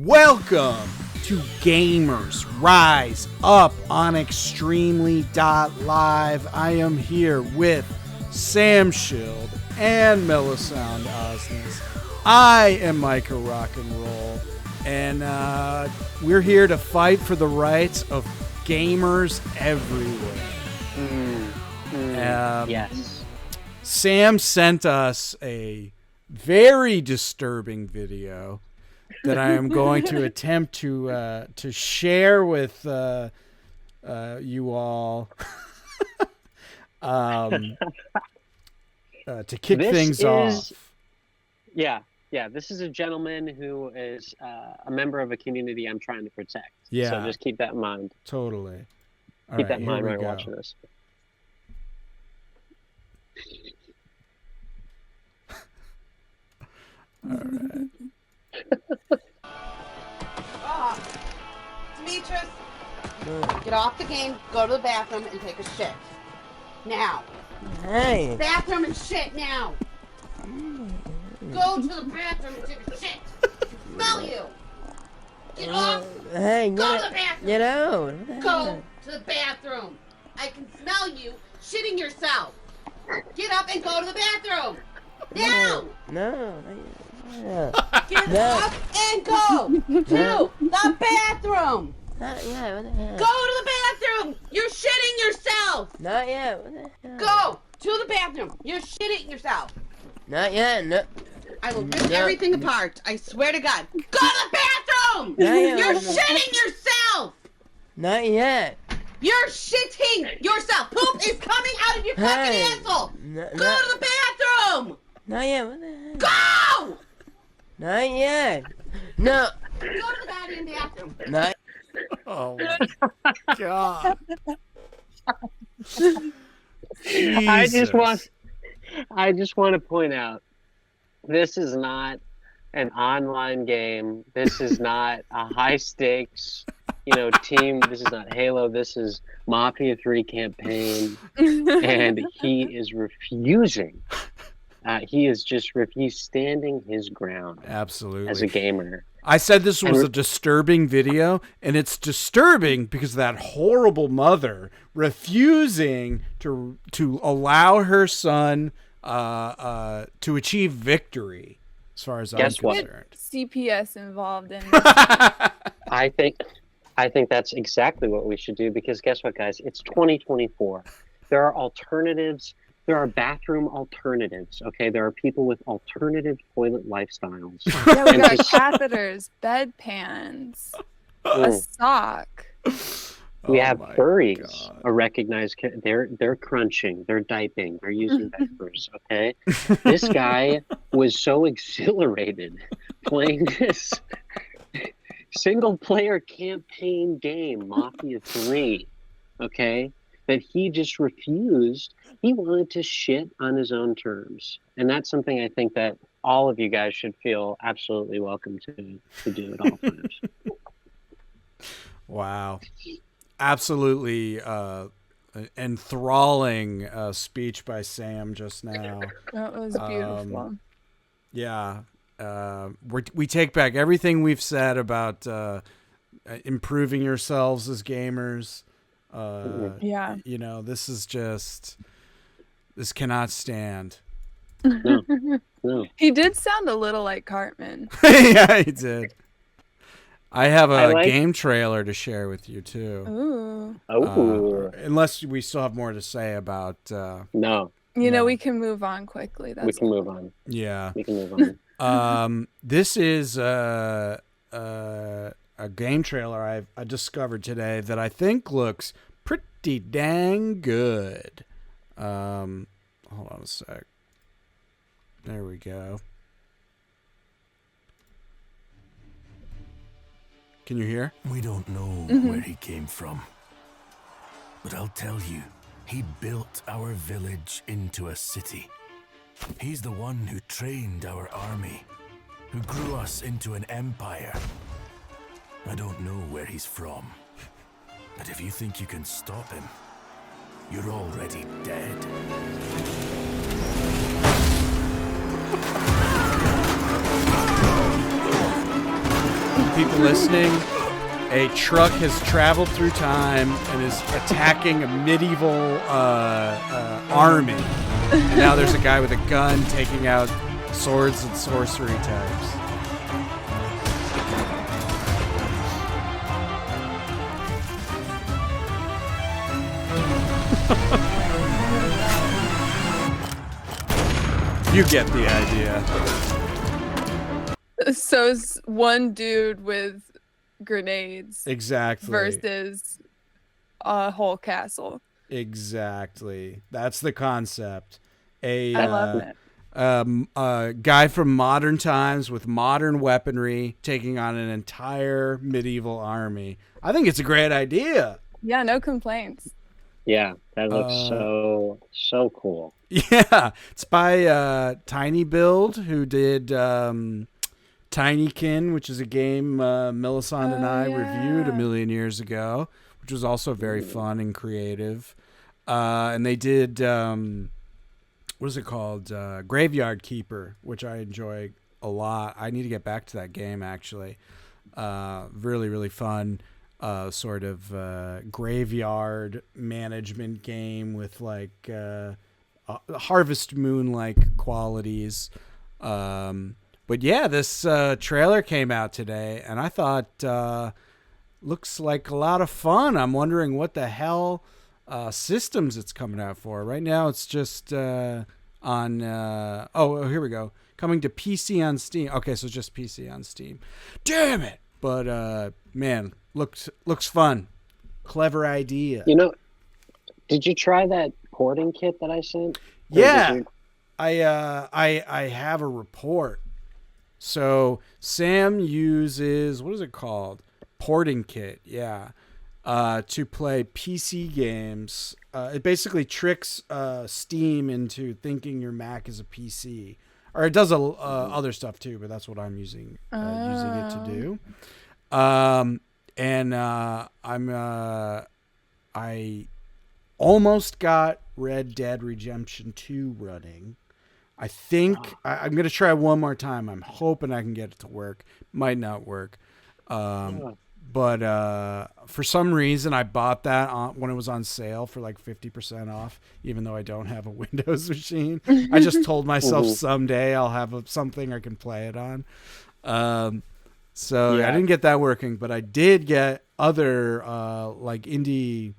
Welcome to Gamers Rise Up on Extremely.live. I am here with Sam Schild and Melisande Osnes. I am Micah Rock and Roll, and we're here to fight for the rights of gamers everywhere. Yes. Sam sent us a very disturbing video that I am going to attempt to share with you all to kick things off. Yeah. This is a gentleman who is a member of a community I'm trying to protect. Yeah. So just keep that in mind. Totally. Keep that in mind when you're watching this. All right. Demetrius, get off the game, go to the bathroom, and take a shit. Now. Hey. Bathroom and shit now. Go to the bathroom and take a shit. Smell you. Get off. Hey, Go to the bathroom. Get out. Go to the bathroom. I can smell you shitting yourself. Get up and go to the bathroom. Now. No. Get up and go to the bathroom. Not yet. What the hell? Go to the bathroom. You're shitting yourself. Not yet. What the hell? Go to the bathroom. You're shitting yourself. Not yet. No. I will rip everything apart. I swear to God. Go to the bathroom. Not yet. You're shitting yourself. Not yet. You're shitting yourself. Poop is coming out of your fucking asshole. Go to the bathroom. Not yet. What the hell? Go. Not yet. No. Go to the goddamn bathroom. Not. Oh my God. I just want to point out, this is not an online game. This is not a high stakes, team. This is not Halo. This is Mafia 3 campaign, and he is refusing. He's standing his ground. Absolutely. As a gamer. I said this was a disturbing video, and it's disturbing because of that horrible mother refusing to allow her son to achieve victory, as far as I'm concerned. CPS involved in I think that's exactly what we should do, because guess what, guys? It's 2024. There are alternatives. There are bathroom alternatives, okay? There are people with alternative toilet lifestyles. Yeah, we got catheters, bedpans, a sock. We have furries, a recognized. They're crunching, they're diaping, they're using diapers. Okay, this guy was so exhilarated playing this single-player campaign game, Mafia 3. Okay, that he just refused. He wanted to shit on his own terms, and that's something I think that all of you guys should feel absolutely welcome to do at all times. Wow. Absolutely enthralling speech by Sam just now. That was beautiful. Yeah. We take back everything we've said about improving yourselves as gamers. Yeah. This cannot stand. No. He did sound a little like Cartman. Yeah, he did. I have a game trailer to share with you too. Ooh. Unless we still have more to say about. No. We can move on quickly. We can move on. Yeah. We can move on. This is a game trailer I discovered today that I think looks pretty dang good. Hold on a sec. There we go. Can you hear? We don't know where he came from, but I'll tell you, he built our village into a city. He's the one who trained our army, who grew us into an empire. I don't know where he's from, but if you think you can stop him, you're already dead. people listening, a truck has traveled through time and is attacking a medieval army. And now there's a guy with a gun taking out swords and sorcery types. You get the idea. So it's one dude with grenades Exactly. versus a whole castle. Exactly. That's the concept. I love it. A guy from modern times with modern weaponry taking on an entire medieval army. I think it's a great idea. Yeah, no complaints. Yeah, that looks so cool. Yeah, it's by Tiny Build, who did Tinykin, which is a game Melisande and I reviewed a million years ago, which was also very fun and creative. And they did, what is it called? Graveyard Keeper, which I enjoy a lot. I need to get back to that game, actually. Really, really fun. Sort of graveyard management game with like Harvest Moon like qualities. But yeah, this trailer came out today, and I thought looks like a lot of fun. I'm wondering what the hell systems it's coming out for. Right now, it's just on. Here we go. Coming to PC on Steam. Okay, so just PC on Steam. Damn it! But man, looks fun. Clever idea. You know, did you try that porting kit that I sent? Yeah, I have a report. So Sam uses, what is it called? Porting kit. Yeah, to play PC games. It basically tricks Steam into thinking your Mac is a PC. Or it does other stuff too, but that's what I'm using it to do. I almost got Red Dead Redemption 2 running. I think I'm going to try one more time. I'm hoping I can get it to work. Might not work. But for some reason, I bought that when it was on sale for like 50% off, even though I don't have a Windows machine. I just told myself someday I'll have something I can play it on. So I didn't get that working, but I did get other like indie,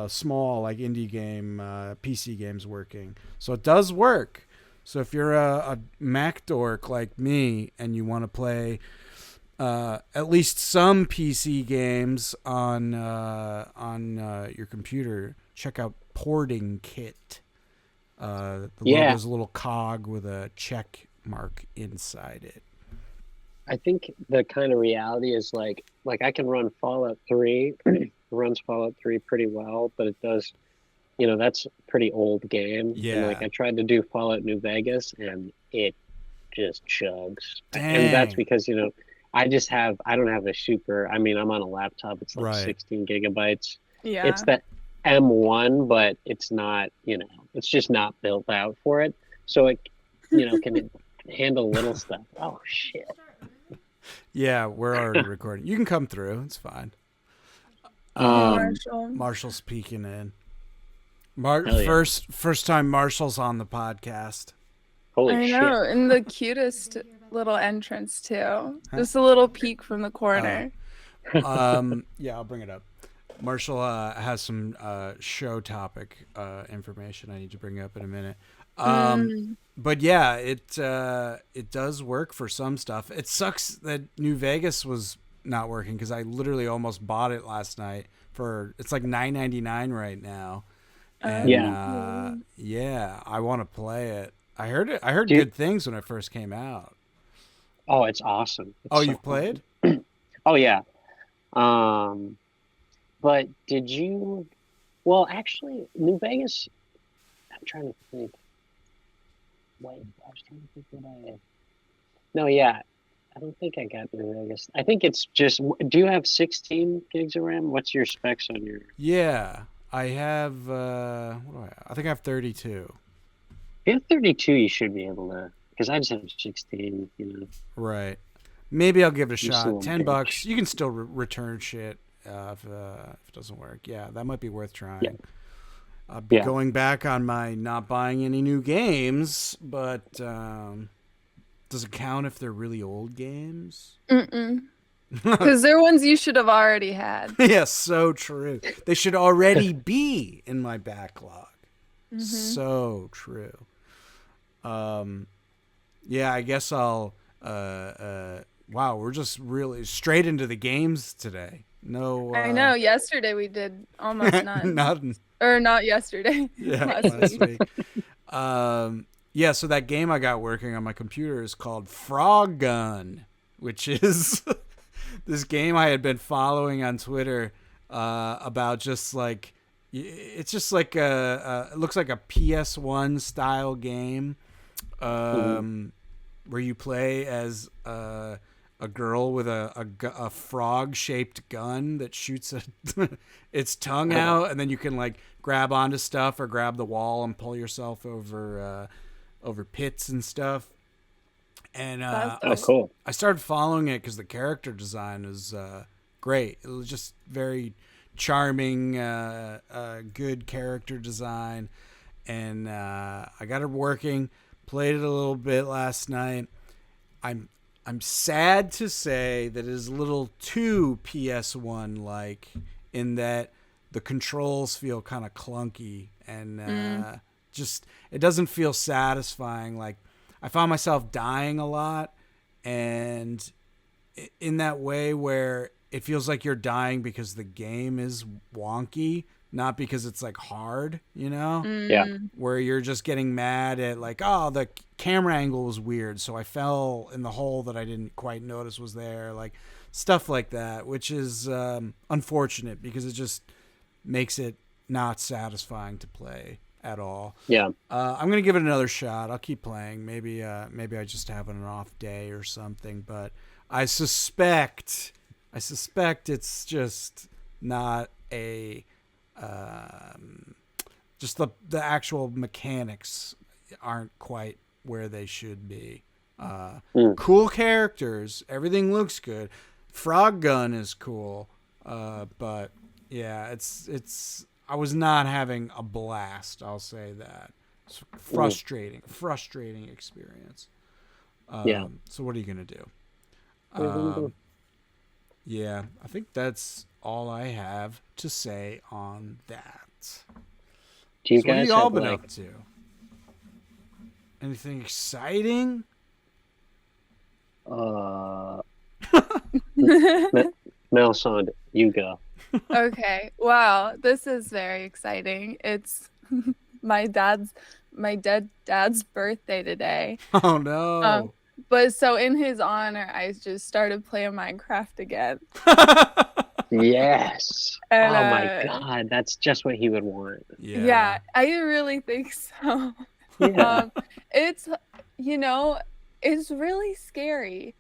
small like indie game PC games working. So it does work. So if you're a Mac dork like me and you want to play at least some PC games on your computer, check out Porting Kit. The logo is a little cog with a check mark inside it. I think the kind of reality is like I can run Fallout 3. It runs Fallout 3 pretty well, but it does, that's a pretty old game. Yeah. And like I tried to do Fallout New Vegas and it just chugs. Dang. And that's because, I don't have a super, I'm on a laptop. It's like 16 gigabytes. Yeah. It's the M1, but it's not, it's just not built out for it. So it, can handle little stuff. Oh, shit. Yeah, we're already recording. You can come through. It's fine. Marshall's peeking in. First time Marshall's on the podcast. Holy shit. I know, and the cutest little entrance too. Just a little peek from the corner. Yeah, I'll bring it up. Marshall has some show topic information I need to bring up in a minute. But yeah, it does work for some stuff. It sucks that New Vegas was not working because I literally almost bought it last night it's like $9.99 right now. And I want to play it. I heard good things when it first came out. Oh, it's awesome. You've played? Oh yeah. But did you? Well, actually, New Vegas. I'm trying to think. Wait, I was trying to think what I. No, yeah, I don't think I got New Vegas. I think it's just. Do you have 16 gigs of RAM? What's your specs on your? Yeah, I have. What do I have? I think I have 32. If you have 32, you should be able to. Because I just have 16. Right. maybe I'll give it a You shot. son of a $10. bitch. You can still return shit if it doesn't work. Yeah, that might be worth trying. Yeah. I'll be Yeah. going back on my not buying any new games, but does it count if they're really old games? Because they're ones you should have already had. Yes, so true. They should already be in my backlog. So true. Yeah, I guess I'll. Wow, we're just really straight into the games today. No, I know. Yesterday we did almost none. None. Or not yesterday. Yeah, last week. Yeah, so that game I got working on my computer is called Frog Gun, which is this game I had been following on Twitter about just like it's just like it looks like a PS1 style game where you play as a girl with a frog shaped gun that shoots its tongue out, and then you can like grab onto stuff or grab the wall and pull yourself over pits and stuff. And cool. I started following it because the character design is great. It was just very charming, good character design, and I got it working. Played it a little bit last night. I'm sad to say that it is a little too PS1 like in that the controls feel kind of clunky and just it doesn't feel satisfying. Like I found myself dying a lot, and in that way where it feels like you're dying because the game is wonky, not because it's like hard, you know? Yeah. Where you're just getting mad at like, oh, the camera angle was weird, so I fell in the hole that I didn't quite notice was there, like stuff like that, which is unfortunate because it just makes it not satisfying to play at all. Yeah. I'm gonna give it another shot. I'll keep playing. Maybe I just have an off day or something, but I suspect it's just not a just the actual mechanics aren't quite where they should be. Cool characters, everything looks good. Frog Gun is cool, but yeah, it's. I was not having a blast. I'll say that. It's frustrating experience. Yeah. So what are you gonna do? What are you gonna do? Yeah, I think that's all I have to say on that. Do you So what have guys you all have been like up to? Anything exciting? Melisande, you go. Okay. Wow, this is very exciting. It's my dead dad's birthday today. Oh no. But so in his honor, I just started playing Minecraft again. Yes. And, oh my god, that's just what he would want. Yeah, I really think so. Yeah. It's it's really scary.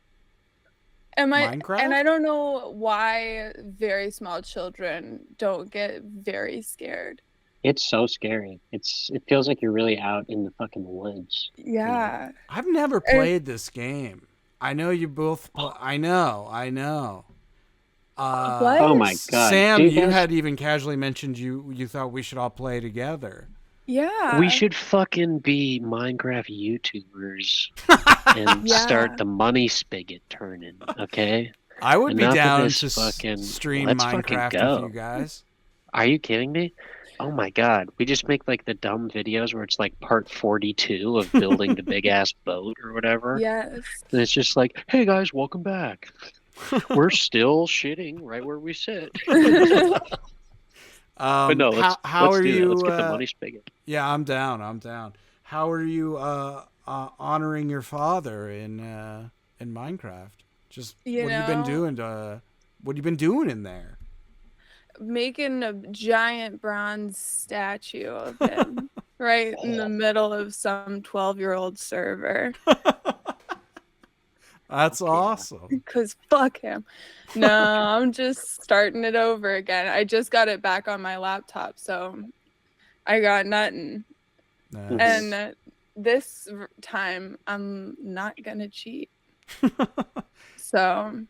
Minecraft? And I don't know why very small children don't get very scared. It's so scary. It feels like you're really out in the fucking woods. Yeah. I've never played this game. I know you both. I know. What? Oh my god, Sam, you had even casually mentioned you thought we should all play together. Yeah. We should fucking be Minecraft YouTubers and start the money spigot turning, okay? I would Enough be down of to this stream let's fucking Minecraft go. with you guys. Are you kidding me? Oh my god, we just make like the dumb videos where it's like part 42 of building the big ass boat or whatever. Yes. And it's just like, hey guys, welcome back. We're still shitting right where we sit. But no, let's do that. Let's get the money spigot. Yeah, I'm down. How are you honoring your father in Minecraft? Just what have you been doing what have you been doing in there? Making a giant bronze statue of him right in the middle of some 12-year-old server. That's awesome. Because fuck him. No, I'm just starting it over again. I just got it back on my laptop, so I got nothing. Nice. And this time, I'm not going to cheat. So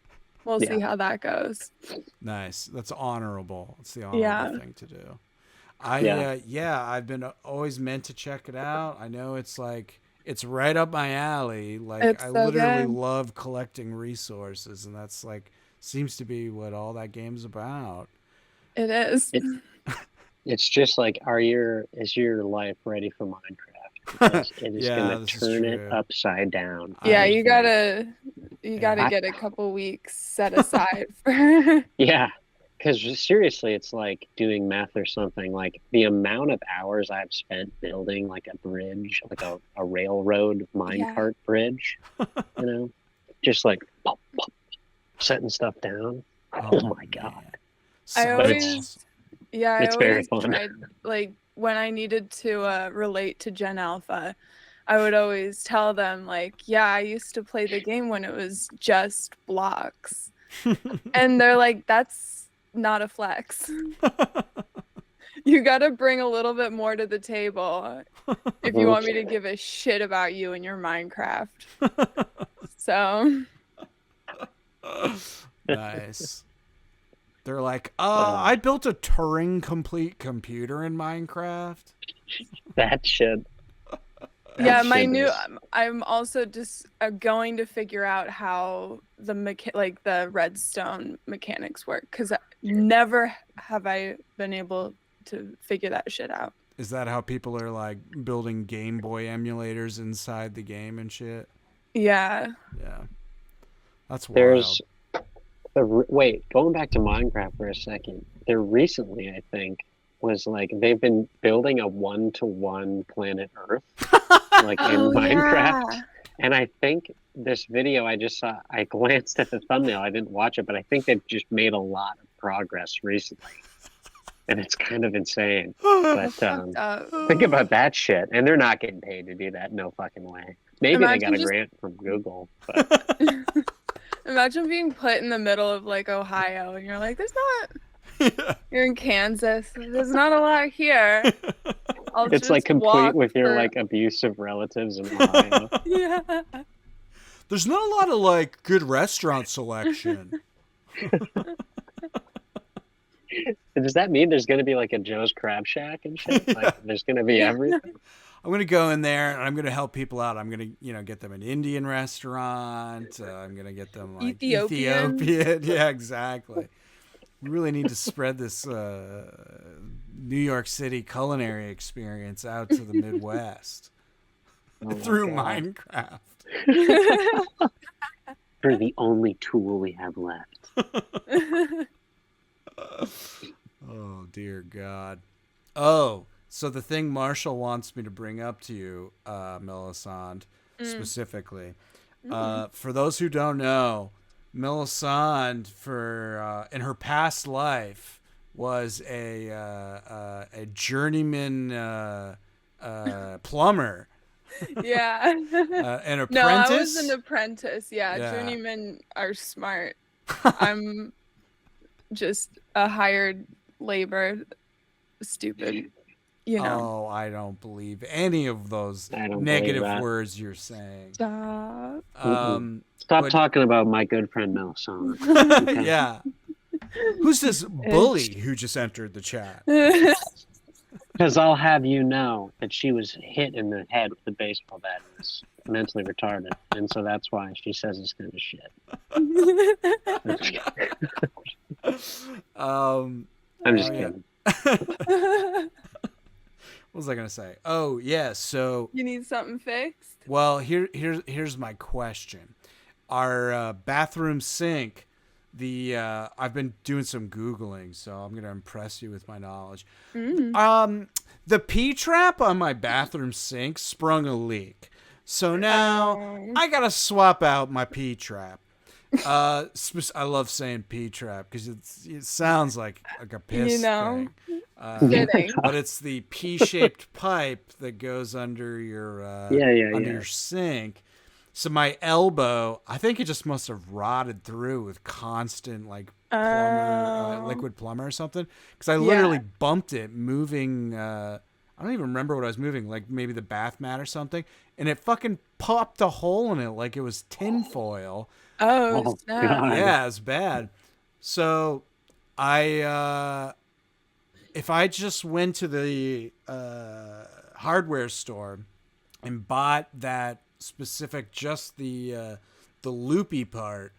we'll see Yeah. how that goes. Nice. That's honorable. It's the honorable Yeah. thing to do. I've been always meant to check it out. I know it's like it's right up my alley. Like It's I so literally good. love collecting resources, and that's like seems to be what all that game's about. It is. It, it's just like, is your life ready for Minecraft? Because it is Yeah, gonna this is turn it true. upside down. Yeah, I- Just you wait. gotta Yeah. get a couple weeks set aside for Yeah, because seriously, it's like doing math or something. Like the amount of hours I've spent building like a bridge, like a railroad Yeah. minecart bridge, just like pop, pop, setting stuff down. Oh my God. man. I Sounds But it's always yeah, I it's very always fun. tried like when I needed to relate to Gen Alpha, I would always tell them like, yeah, I used to play the game when it was just blocks. And they're like, that's not a flex. You got to bring a little bit more to the table if you want me to give a shit about you in your Minecraft. So, Nice. They're like, I built a Turing complete computer in Minecraft. That shit. yeah, that my shit new is- I'm also just going to figure out how the like the redstone mechanics work cuz never have I been able to figure that shit out. Is that how people are like building Game Boy emulators inside the game and shit? Yeah. Yeah. That's wild. There's wait, going back to Minecraft for a second. There recently, I think, was like they've been building a 1-to-1 planet Earth, like in Oh, Minecraft. yeah. And I think this video I just saw, I glanced at the thumbnail. I didn't watch it, but I think they've just made a lot of progress recently. And it's kind of insane. But Fucked up. think about that shit. And they're not getting paid to do that. No fucking way. Maybe they got Imagine a just- grant from Google. But Imagine being put in the middle of like Ohio and you're like, there's not you're in Kansas. There's not a lot here. I'll it's just like complete walk with your for- like abusive relatives in Ohio. Yeah. There's not a lot of like good restaurant selection. Does that mean there's going to be like a Joe's Crab Shack and shit? Like there's going to be everything? I'm gonna go in there and I'm gonna help people out. I'm gonna, get them an Indian restaurant. I'm gonna get them like Ethiopian. Yeah, exactly. We really need to spread this New York City culinary experience out to the Midwest Oh my through God. Minecraft. For the only tool we have left. Oh dear God. Oh, so the thing Marshall wants me to bring up to you, Melisande, specifically. For those who don't know, Melisande, in her past life, was a journeyman plumber. Yeah. An apprentice. No, I was an apprentice. Yeah, Yeah. journeymen are smart. I'm just a hired labor. Stupid. Oh, I don't believe any of those I don't negative believe that. words you're saying. Stop. Stop but- talking about my good friend Melisande. Yeah. Who's this bully who just entered the chat? Because I'll have you know that she was hit in the head with a baseball bat and was mentally retarded. And so that's why she says this kind of shit. I'm just yeah. kidding. What was I gonna say? Oh yeah, so You need something fixed? well here's my question. Our bathroom sink, I've been doing some Googling, so I'm gonna impress you with my knowledge. The P trap on my bathroom sink sprung a leak. So now I gotta swap out my P trap. I love saying P trap because it sounds like a piss thing. Fitting. But it's the P-shaped pipe that goes under your your sink. So my elbow, I think it just must have rotted through with constant like liquid plumber or something. Because I literally bumped it moving. I don't even remember what I was moving, like maybe the bath mat or something, and it fucking popped a hole in it like it was tinfoil. Oh, Oh, snap. God. Yeah, it's bad. So if I just went to the hardware store and bought that specific, just the loopy part,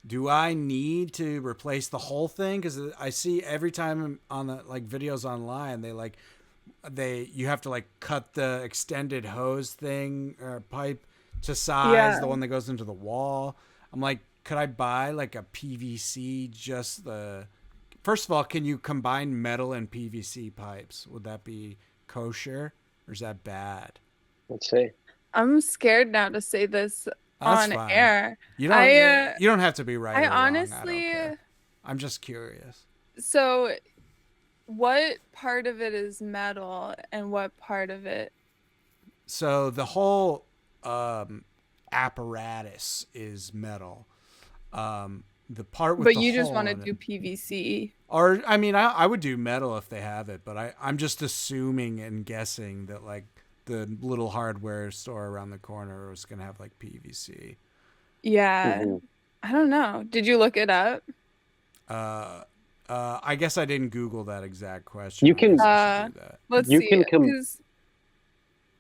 do I need to replace the whole thing? Because I see every time on the like videos online, you have to like cut the extended hose thing or pipe to size, Yeah. the one that goes into the wall. I'm like, could I buy like a PVC, just the... First of all, can you combine metal and PVC pipes? Would that be kosher or is that bad? Let's see. I'm scared now to say this That's on fine. air. You don't have to be right I or wrong. honestly, I don't care. I'm just curious. so what part of it is metal and what part of it? So the whole apparatus is metal. The part with But the you just hole want to in do it. PVC. Or I mean, I would do metal if they have it, but I'm just assuming and guessing that like the little hardware store around the corner was gonna have like PVC. Yeah. Mhm. I don't know. Did you look it up? I guess I didn't Google that exact question. You can- I guess I should do that. Let's You see. can 'Cause-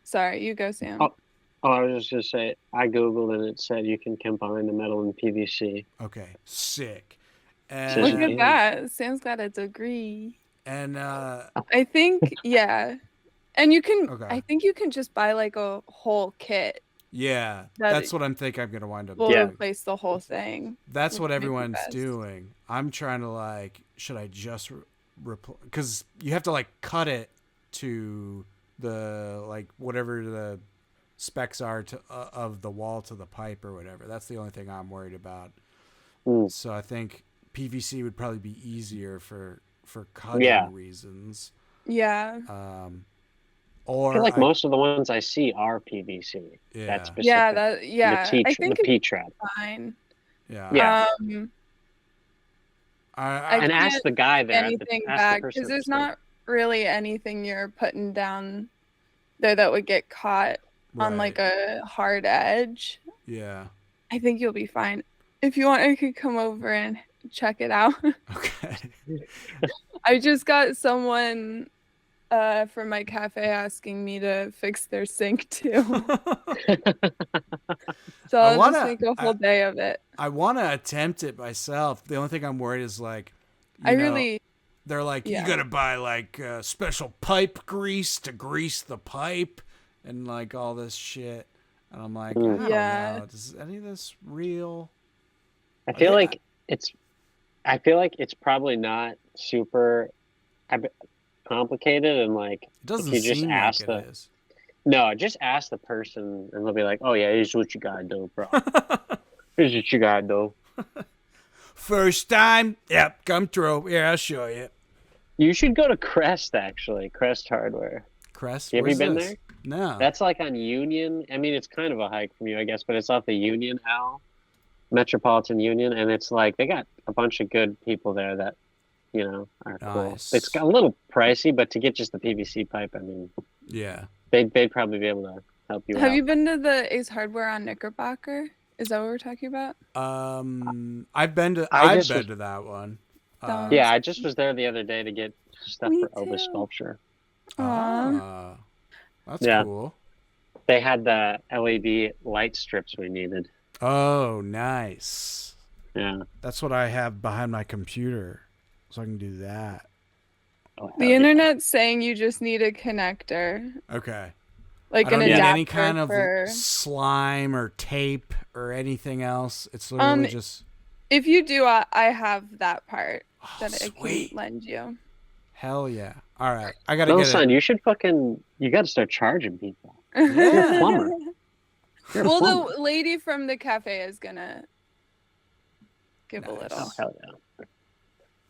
Sorry, you go, Sam. Oh. Oh, I was just gonna say, I googled and it said you can combine the metal and PVC. Okay, sick. Look Yeah. at that. Sam's got a degree. And I think, yeah. And you can, Okay. I think you can just buy like a whole kit. yeah, That that's what I'm thinking I'm gonna wind up will doing. replace the whole thing. That's which what might be everyone's best. doing. I'm trying to like, should I just because you have to like cut it to the like whatever the specs are to of the wall to the pipe or whatever. That's the only thing I'm worried about. Mm. So I think PVC would probably be easier for cutting Yeah. reasons. Yeah. Or I feel like most of the ones I see are PVC. Yeah. That's specific. Yeah, that, yeah. The I think the it's P-trap. fine. yeah. Yeah. I And ask can't the guy there. anything ask the back person because at there's the store. not really anything you're putting down there that would get caught on like a hard edge. Yeah. I think you'll be fine. If you want, I could come over and check it out. Okay. I just got someone from my cafe asking me to fix their sink too. So I I'll wanna- just make a whole day of it. I want to attempt it myself. The only thing I'm worried is like, they're like, yeah. you got to buy like special pipe grease to grease the pipe and like all this shit. And I'm like, I don't Yeah. know. Is any of this real? I feel like it's probably not super complicated, and like It doesn't if you just seem ask like it is. No, just ask the person and they'll be like, oh yeah, here's what you gotta do, bro. Here's what you gotta do. First time? Yep, come through. Here, I'll show you. You should go to Crest, actually. Crest Hardware. Crest? Have you Where's been this? there? No. That's like on Union. I mean, it's kind of a hike from you, I guess, but it's off the Union L, Metropolitan Union, and it's like they got a bunch of good people there that, are cool. Nice. It's a little pricey, but to get just the PVC pipe, I mean, Yeah. they'd probably be able to help you out. Have you been to the Ace Hardware on Knickerbocker? Is that what we're talking about? I've been to that one. Yeah, I just was there the other day to get stuff Me for Oba too. sculpture. Aw. That's Yeah. cool. They had the LED light strips we needed. Oh, nice. Yeah. That's what I have behind my computer, so I can do that. Oh, hell The yeah. internet's saying you just need a connector, Okay. like I don't an need adapter any kind of for... slime or tape or anything else. It's literally just... If you do, I have that part that I sweet. can lend you. Hell yeah. All right. I got to No, get son, it. you should you got to start charging people. You're a plumber. You're a Well, plumber. the lady from the cafe is gonna give a Nice. little. Oh, hell yeah.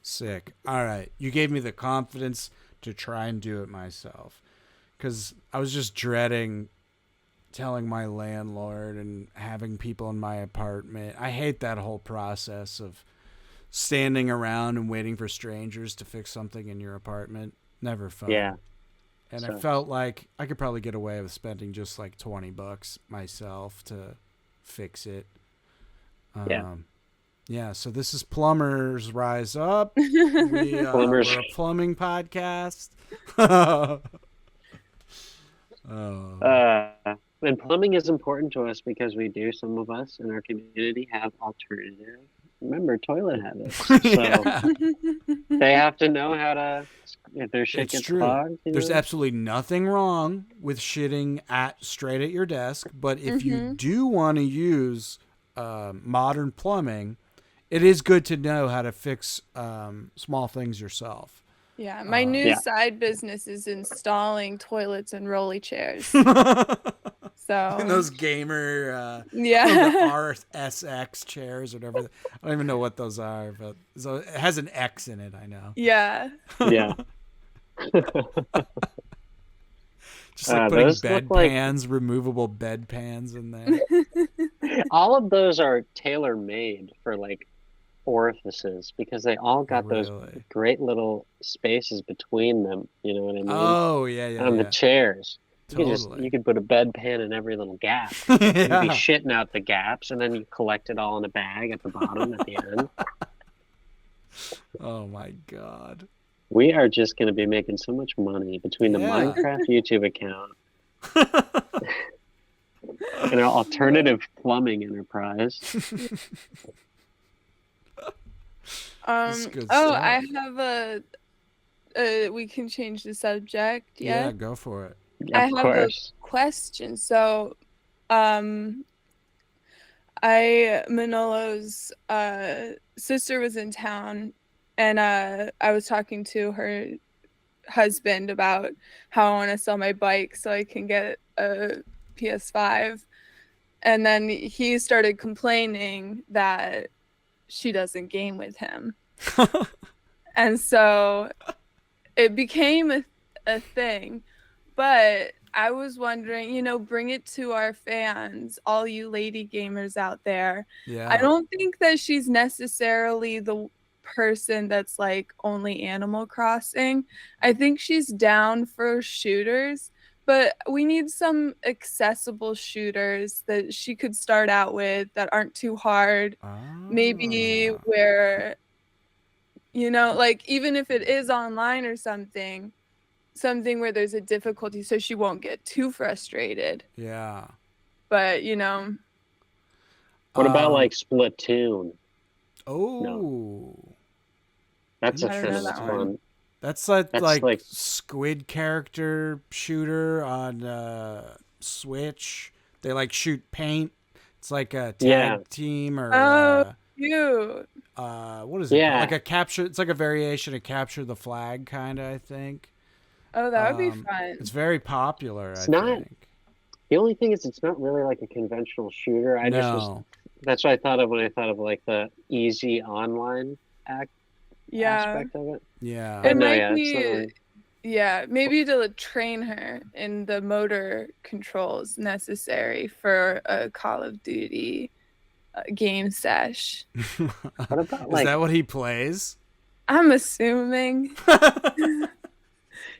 Sick. All right. You gave me the confidence to try and do it myself. Because I was just dreading telling my landlord and having people in my apartment. I hate that whole process of standing around and waiting for strangers to fix something in your apartment. Never fun. Yeah. And So. I felt like I could probably get away with spending just like $20 myself to fix it. Yeah. Yeah, so this is Plumbers Rise Up. Plumbers. We're a plumbing podcast. Oh. And plumbing is important to us because we do, some of us in our community have alternative, remember, toilet habits. So Yeah, they have to know how to, if their shit it's gets true. clogged. There's absolutely nothing wrong with shitting straight at your desk, but if you do want to use modern plumbing, it is good to know how to fix small things yourself. Yeah, my new Yeah. side business is installing toilets and rolly chairs. So And those gamer the yeah. RSX chairs or whatever. I don't even know what those are, but so it has an X in it, I know. Yeah. Yeah. Just like putting Those bed look like- pans, removable bed pans in there. All of those are tailor made for like orifices because they all got those Really? great little spaces between them. You know what I mean? Oh, yeah. On the chairs. Totally. You could put a bedpan in every little gap. You'd be Yeah. shitting out the gaps, and then you collect it all in a bag at the bottom at the end. Oh my God. We are just going to be making so much money between the Yeah. Minecraft YouTube account and our alternative plumbing enterprise. That's good Oh, stuff. I have we can change the subject. Yeah, Yeah. go for it. I Of have course. a question. So, Manolo's sister was in town, and I was talking to her husband about how I want to sell my bike so I can get a PS5. And then he started complaining that she doesn't game with him. And so it became a thing. But I was wondering, bring it to our fans, all you lady gamers out there. Yeah. I don't think that she's necessarily the person that's like only Animal Crossing. I think she's down for shooters, but we need some accessible shooters that she could start out with that aren't too hard. Maybe where, like even if it is online or something where there's a difficulty so she won't get too frustrated. Yeah. But, What about like Splatoon? Oh. That's a I don't know kind that of one. fun. That's That's like squid character shooter on Switch. They like shoot paint. It's like a tag team or cute. what is it? Yeah. Like a capture. It's like a variation of capture the flag, kind of. I think. Oh, that would be fun. It's very popular. It's I not- think. The only thing is, it's not really like a conventional shooter. That's what I thought of when I thought of like the easy online aspect of it. Yeah. It But no, might yeah, it's be, not really- maybe to train her in the motor controls necessary for a Call of Duty game sesh. What about Is like that what he plays? I'm assuming.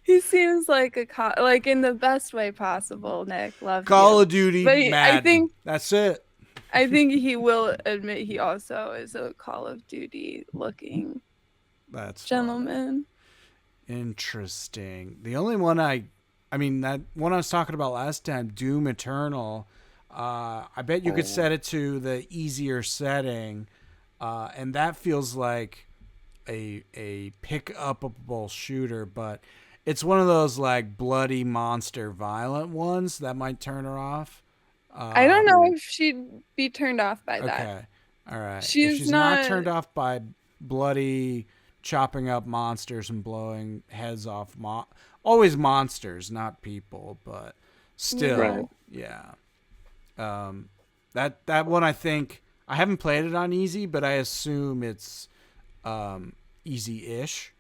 He seems like like in the best way possible, Nick. Love Call you. of Duty, But Madden. I think That's it. I think he will admit he also is a Call of Duty looking That's gentleman. Interesting. The only one that one I was talking about last time, Doom Eternal. I bet you could set it to the easier setting, and that feels like a pick-upable shooter, but it's one of those like bloody monster violent ones that might turn her off. I don't know if she'd be turned off by that. Okay. All right. If She's she's not not- turned off by bloody chopping up monsters and blowing heads off. Always monsters, not people, but still, Right. yeah. That one, I think I haven't played it on easy, but I assume it's easy-ish.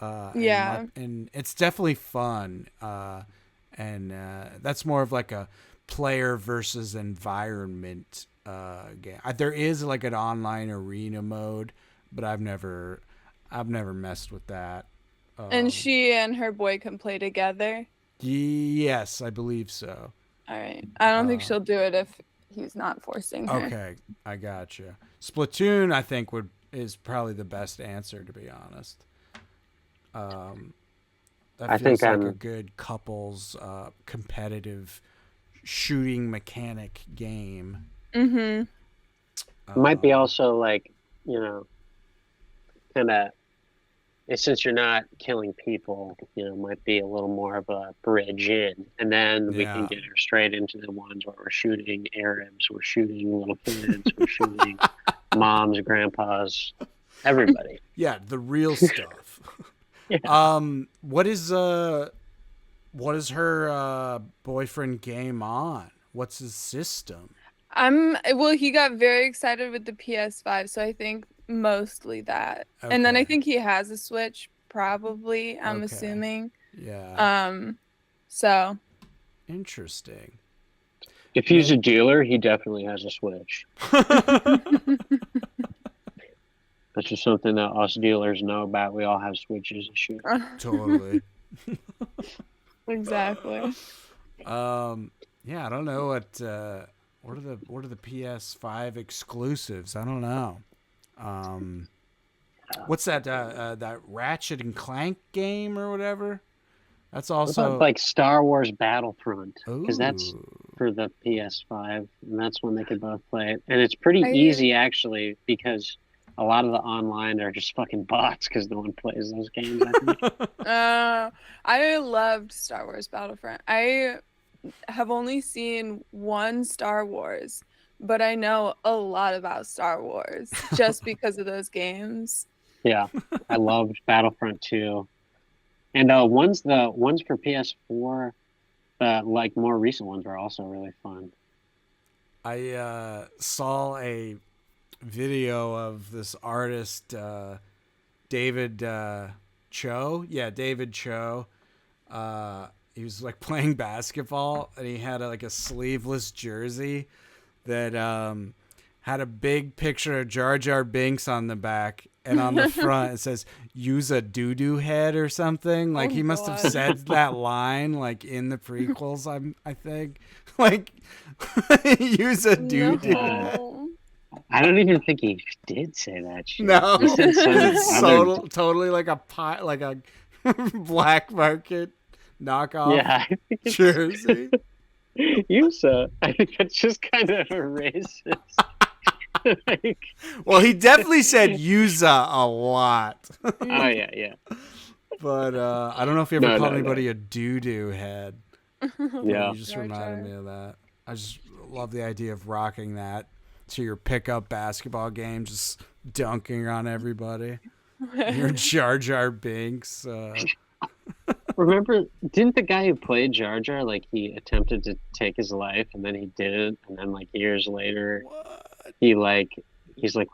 Yeah. And it's definitely fun. And that's more of like a player versus environment game. There is like an online arena mode, but I've never messed with that. And she and her boy can play together. Yes, I believe so. All right. I don't think she'll do it if he's not forcing her. Okay, I gotcha. Splatoon, I think is probably the best answer, to be honest. That I feels think like I'm- a good couples competitive shooting mechanic game. Mm-hmm. It might be also like, kind of, since you're not killing people, might be a little more of a bridge in. And then we can Yeah. get her straight into the ones where we're shooting Arabs, we're shooting little kids, we're shooting moms, grandpas, everybody. Yeah, the real stuff. Yeah. What is her boyfriend game on? What's his system? Well, he got very excited with the PS5, so I think mostly that. And then I Okay. think he has a Switch, probably, I'm Okay. assuming. Yeah. So Interesting. If he's a dealer, he definitely has a Switch. That's just something that us dealers know about. We all have Switches and shit. Totally. exactly. Yeah, I don't know what are the PS5 exclusives? I don't know. What's that that Ratchet and Clank game or whatever? That's What also about, like Star Wars Battlefront, because that's Ooh. for the PS5, and that's when they could both play it. And it's pretty easy actually, because a lot of the online are just fucking bots, because no one plays those games. I think. I loved Star Wars Battlefront. I have only seen one Star Wars, but I know a lot about Star Wars just because of those games. Yeah, I loved Battlefront 2, and the ones for PS4, like more recent ones are also really fun. I saw a video of this artist David Cho. Yeah, David Cho. He was like playing basketball, and he had like a sleeveless jersey that had a big picture of Jar Jar Binks on the back, and on the front it says "Use a doo-doo head" or something. Like he must have said that line like in the prequels. I think like use a doo-doo. No. I don't even think he did say that shit. No, He said some it's other- totally like a black market knockoff Yeah, I think it's jersey. Yusa. I think that's just kind of a racist. Like, Well, he definitely said "Yuza" a lot, oh yeah. but I don't know if he ever No, called no. anybody a doo-doo head. Yeah. You just Jar reminded Jar. me of that. I just love the idea of rocking that to your pickup basketball game, just dunking on everybody. Your Jar Jar Binks. Remember, didn't the guy who played Jar Jar, like, he attempted to take his life and then he didn't, and then like years later he's like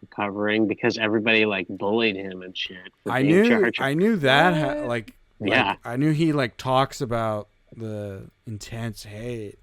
recovering because everybody like bullied him and shit for I being knew Jar Jar. I knew that What? like Yeah. I knew he like talks about the intense hate,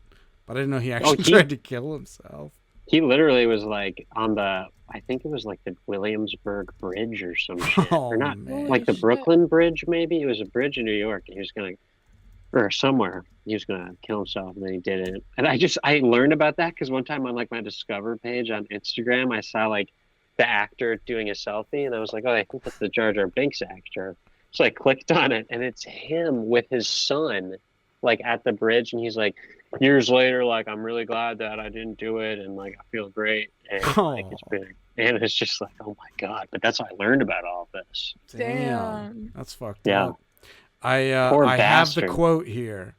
but I didn't know he actually he- tried to kill himself. He literally was like on the, I think it was like the Williamsburg Bridge or some shit. Oh, Or not, man. like the Holy shit. Brooklyn Bridge, maybe? It was a bridge in New York. And he was going to, or somewhere, he was going to kill himself, and then he didn't. And I learned about that because one time on like my Discover page on Instagram, I saw like the actor doing a selfie, and I was like, oh, I think that's the Jar Jar Binks actor. So I clicked on it, and it's him with his son, like at the bridge, and he's like, years later, like, I'm really glad that I didn't do it, and like I feel great, and like it's been, and it's just like, oh my god! But that's how I learned about all this. Damn. That's fucked Yeah. up. I Poor I have the bastard. quote here.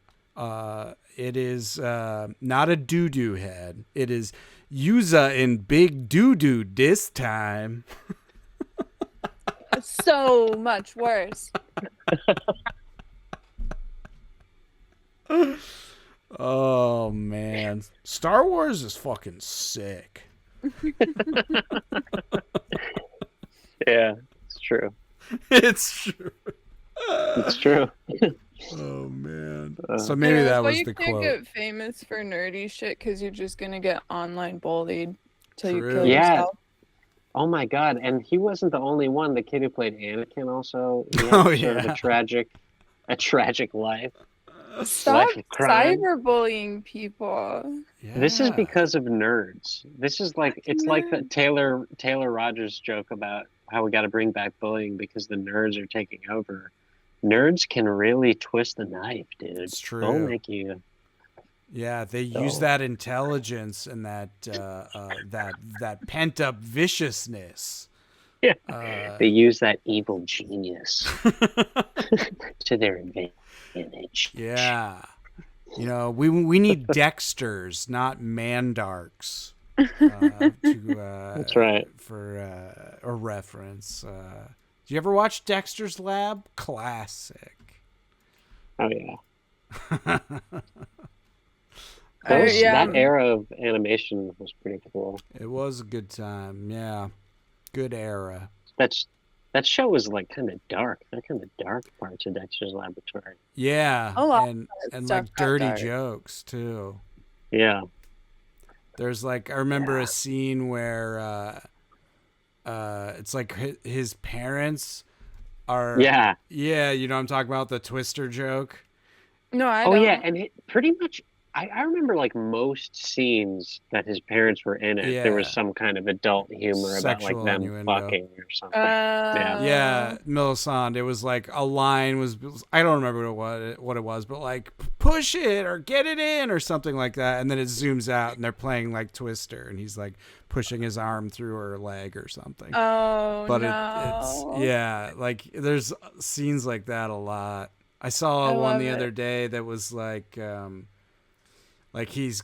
It is not a doo-doo head. It is Yuza in big doo-doo this time. So much worse. Oh man, Star Wars is fucking sick. Yeah, it's true. It's true. It's true. Oh man. Uh, So maybe Yeah, that that's why was you the can't quote. get famous for nerdy shit because you're just gonna get online bullied till you True. kill Yeah. yourself. Oh my god! And he wasn't the only one. The kid who played Anakin also. He had Oh, sort of yeah. a tragic life. Stop Life of crime. cyberbullying people. Yeah. This is because of nerds. This is like it's like the Nerds. Taylor Rogers joke about how we got to bring back bullying because the nerds are taking over. Nerds can really twist the knife, dude. It's true. They'll make you. Yeah, they use that intelligence and that that pent up viciousness. Yeah, they use that evil genius to their advantage. Yeah, you know, we need Dexters, not Mandarks. That's right. For a reference. Did you ever watch Dexter's Lab? Classic. Oh yeah. Yeah. That era of animation was pretty cool. It was a good time. Yeah, good era. That show was like kind of dark. They're kind of dark parts of Dexter's Laboratory. Yeah, A lot and stuff like got dirty dark. jokes too. Yeah. There's like I remember a scene where it's like his parents are Yeah. you know what I'm talking about, the Twister joke. No, I Oh don't. yeah, and pretty much I remember like most scenes that his parents were in it, there was Yeah. some kind of adult humor about like Sexual them innuendo. fucking or something. Yeah, Millicent. It was like a line was I don't remember what it was, but like push it or get it in or something like that, and then it zooms out and they're playing like Twister, and he's like pushing his arm through her leg or something. Oh But no. it's like there's scenes like that a lot. I saw I one love the it. other day that was like he's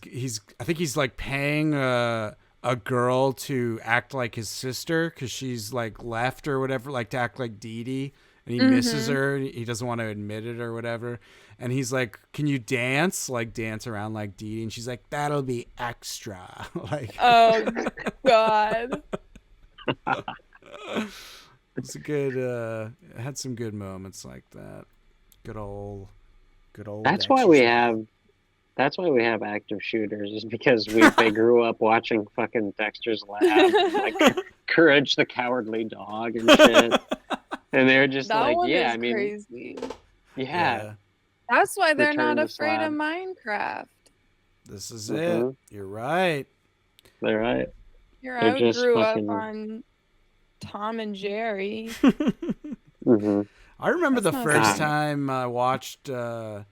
I think he's like paying a girl to act like his sister because she's like left or whatever, like to act like Dee Dee, and he misses her. And he doesn't want to admit it or whatever. And he's like, "Can you dance? Like dance around like Dee Dee?" And she's like, "That'll be extra." Like, Oh God. it's a good. It had some good moments like that. Good old. That's why we have active shooters, is because they grew up watching fucking Dexter's Lab, like Courage the Cowardly Dog and shit. And they're just That like, one yeah, is I mean, crazy. yeah. That's why they're Return not to afraid of Slab. Minecraft. This is Mhm. it. You're right. They're right. Here, They're I just grew fucking- up on Tom and Jerry. Hmm. I remember That's the not first bad. time I watched what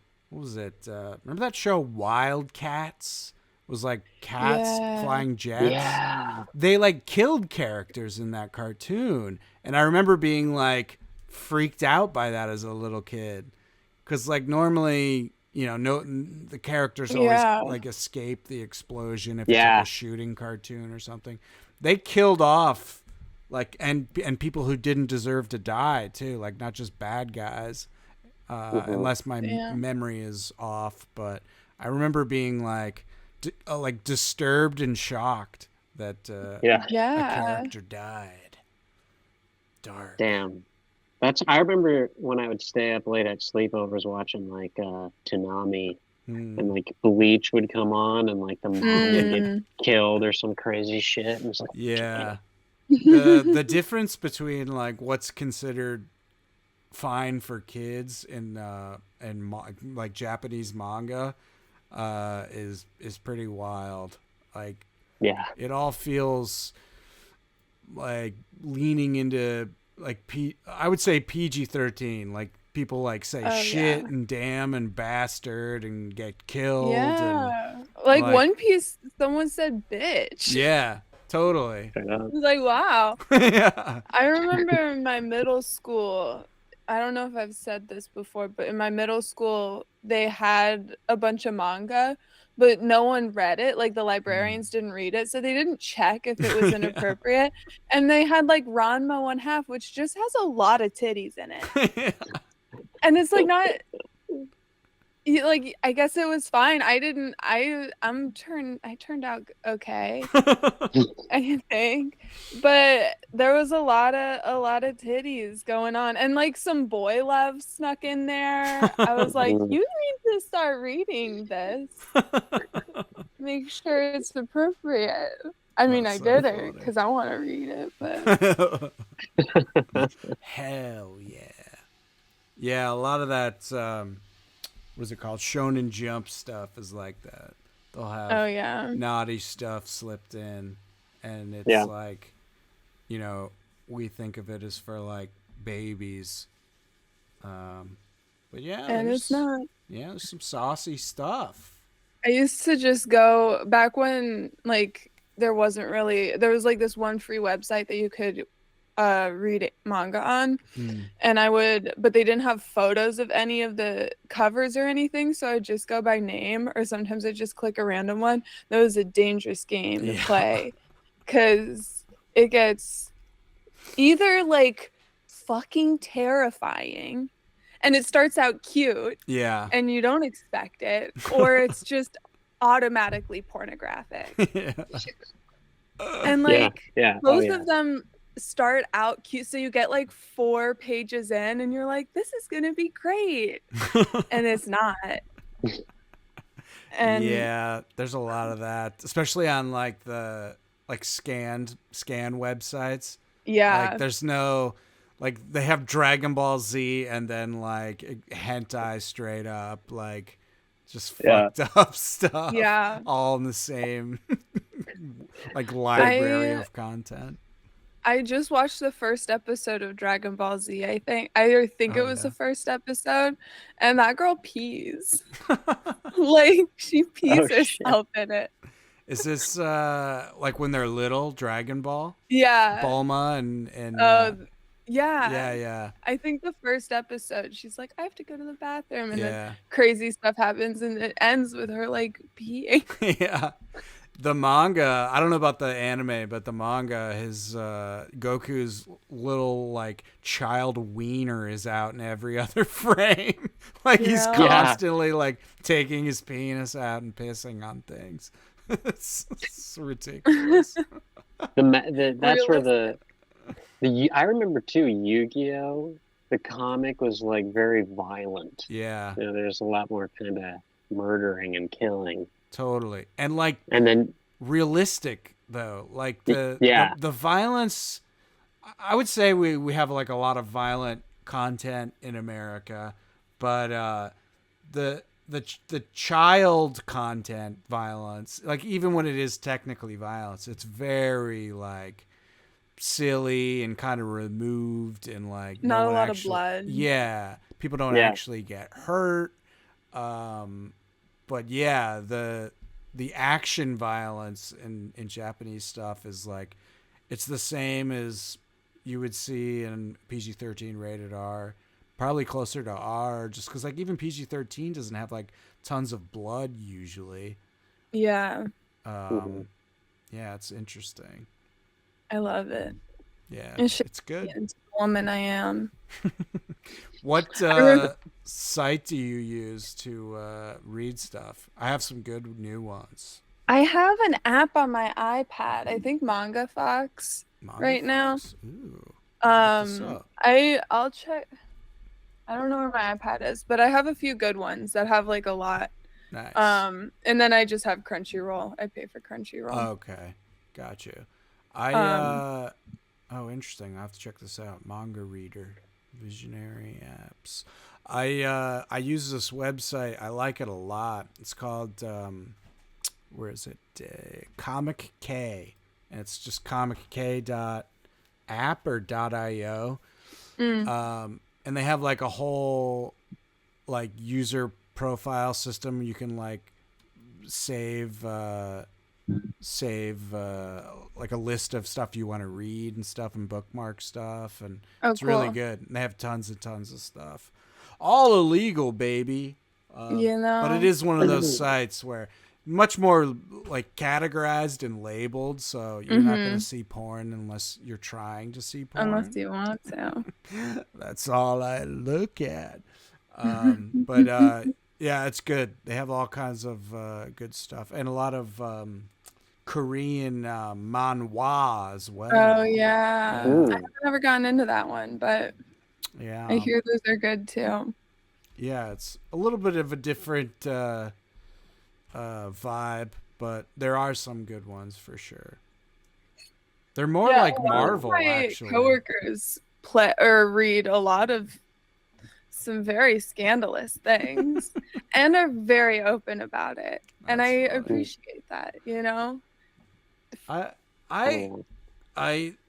was it? Remember that show Wildcats? It was like cats Yeah. flying jets. Yeah. They like killed characters in that cartoon, and I remember being like freaked out by that as a little kid, because like normally, you know, the characters always Yeah. like escape the explosion if it's Yeah. like a shooting cartoon or something. They killed off like and people who didn't deserve to die too, like not just bad guys, unless my Yeah. memory is off. But I remember being like disturbed and shocked that Yeah. a Yeah. character died. Dark. Damn. I remember when I would stay up late at sleepovers watching like Toonami, and like Bleach would come on and like the mom would get killed or some crazy shit. And it's like, Yeah. The difference between like what's considered fine for kids in like Japanese manga is pretty wild. Like yeah. it all feels like leaning into like I would say PG-13. Like people like say Oh, shit yeah. and damn and bastard and get killed. Yeah. Like One Piece, someone said bitch. Yeah, totally. Straight up. I was like, wow. Yeah. I remember in my middle school, I don't know if I've said this before, but in my middle school, they had a bunch of manga, but no one read it. Like the librarians didn't read it, so they didn't check if it was inappropriate. And they had like Ranma 1/2, which just has a lot of titties in it. And it's like not like, I guess it was fine. I turned out okay, I think. But there was a lot of titties going on, and like some boy love snuck in there. I was like, you need to start reading this. Make sure it's appropriate. I mean, That's I so did it funny. because I want to read it, but Hell yeah. Yeah, a lot of that what's it called? Shonen Jump stuff is like that. They'll have Oh yeah. naughty stuff slipped in, and it's Yeah. like, you know, we think of it as for like babies. But yeah, And it's not. there's some saucy stuff. I used to just go back when like there was like this one free website that you could read manga on, and but they didn't have photos of any of the covers or anything, so I'd just go by name, or sometimes I'd just click a random one. That was a dangerous game to play, because it gets either like fucking terrifying, and it starts out cute, Yeah. and you don't expect it, or it's just automatically pornographic. And like both of them start out cute, so you get like 4 pages in and you're like, this is gonna be great, and it's not. And yeah, there's a lot of that, especially on like the scan websites. Yeah. Like there's no, like they have Dragon Ball Z and then like hentai straight up, like just fucked up stuff. Yeah. All in the same like library of content. I just watched the first episode of Dragon Ball Z, I think. I think it was the first episode, and that girl pees. Like she pees herself in it. Is this like when they're little, Dragon Ball? Yeah. Bulma and yeah. Yeah. I think the first episode, she's like, I have to go to the bathroom, and then Yeah. crazy stuff happens, and it ends with her like peeing. Yeah. The manga, I don't know about the anime, but the manga, his Goku's little like child wiener is out in every other frame. Like he's constantly like taking his penis out and pissing on things. It's ridiculous. That's where the I remember too, Yu-Gi-Oh! The comic was like very violent. Yeah. You know, there's a lot more kind of murdering and killing. Totally. And then realistic though. Like the violence, I would say we have like a lot of violent content in America, but the child content violence, like even when it is technically violence, it's very like silly and kind of removed, and like not a lot of blood. Yeah, people don't actually get hurt. But yeah, the action violence in Japanese stuff is like, it's the same as you would see in PG-13 rated R, probably closer to R, just because like even PG-13 doesn't have like tons of blood usually. Yeah. Yeah, it's interesting. I love it. Yeah, it's good. It's the woman I am. What site do you use to read stuff? I have some good new ones. I have an app on my iPad. I think Manga Fox right now. Ooh. I'll check. I don't know where my iPad is, but I have a few good ones that have like a lot. Nice. And then I just have Crunchyroll. I pay for Crunchyroll. Okay, got you. Oh, interesting. I have to check this out. Manga Reader, Visionary Apps. I use this website. I like it a lot. It's called where is it? Comic K, and it's just comick.app or .io. And they have like a whole like user profile system. You can like save like a list of stuff you want to read and stuff, and bookmark stuff, and it's cool. really good. And they have tons and tons of stuff, all illegal, baby. But it is one of those sites where much more like categorized and labeled, so you're not going to see porn unless you're trying to see porn. Unless you want to. That's all I look at. But yeah, it's good. They have all kinds of good stuff, and a lot of Korean manhwa as well. Oh yeah, I've never gotten into that one, but yeah, I hear those are good too. Yeah, it's a little bit of a different vibe, but there are some good ones for sure. They're more like Marvel, my actually. Coworkers play or read a lot of some very scandalous things and are very open about it. And I That's funny. appreciate that, you know? I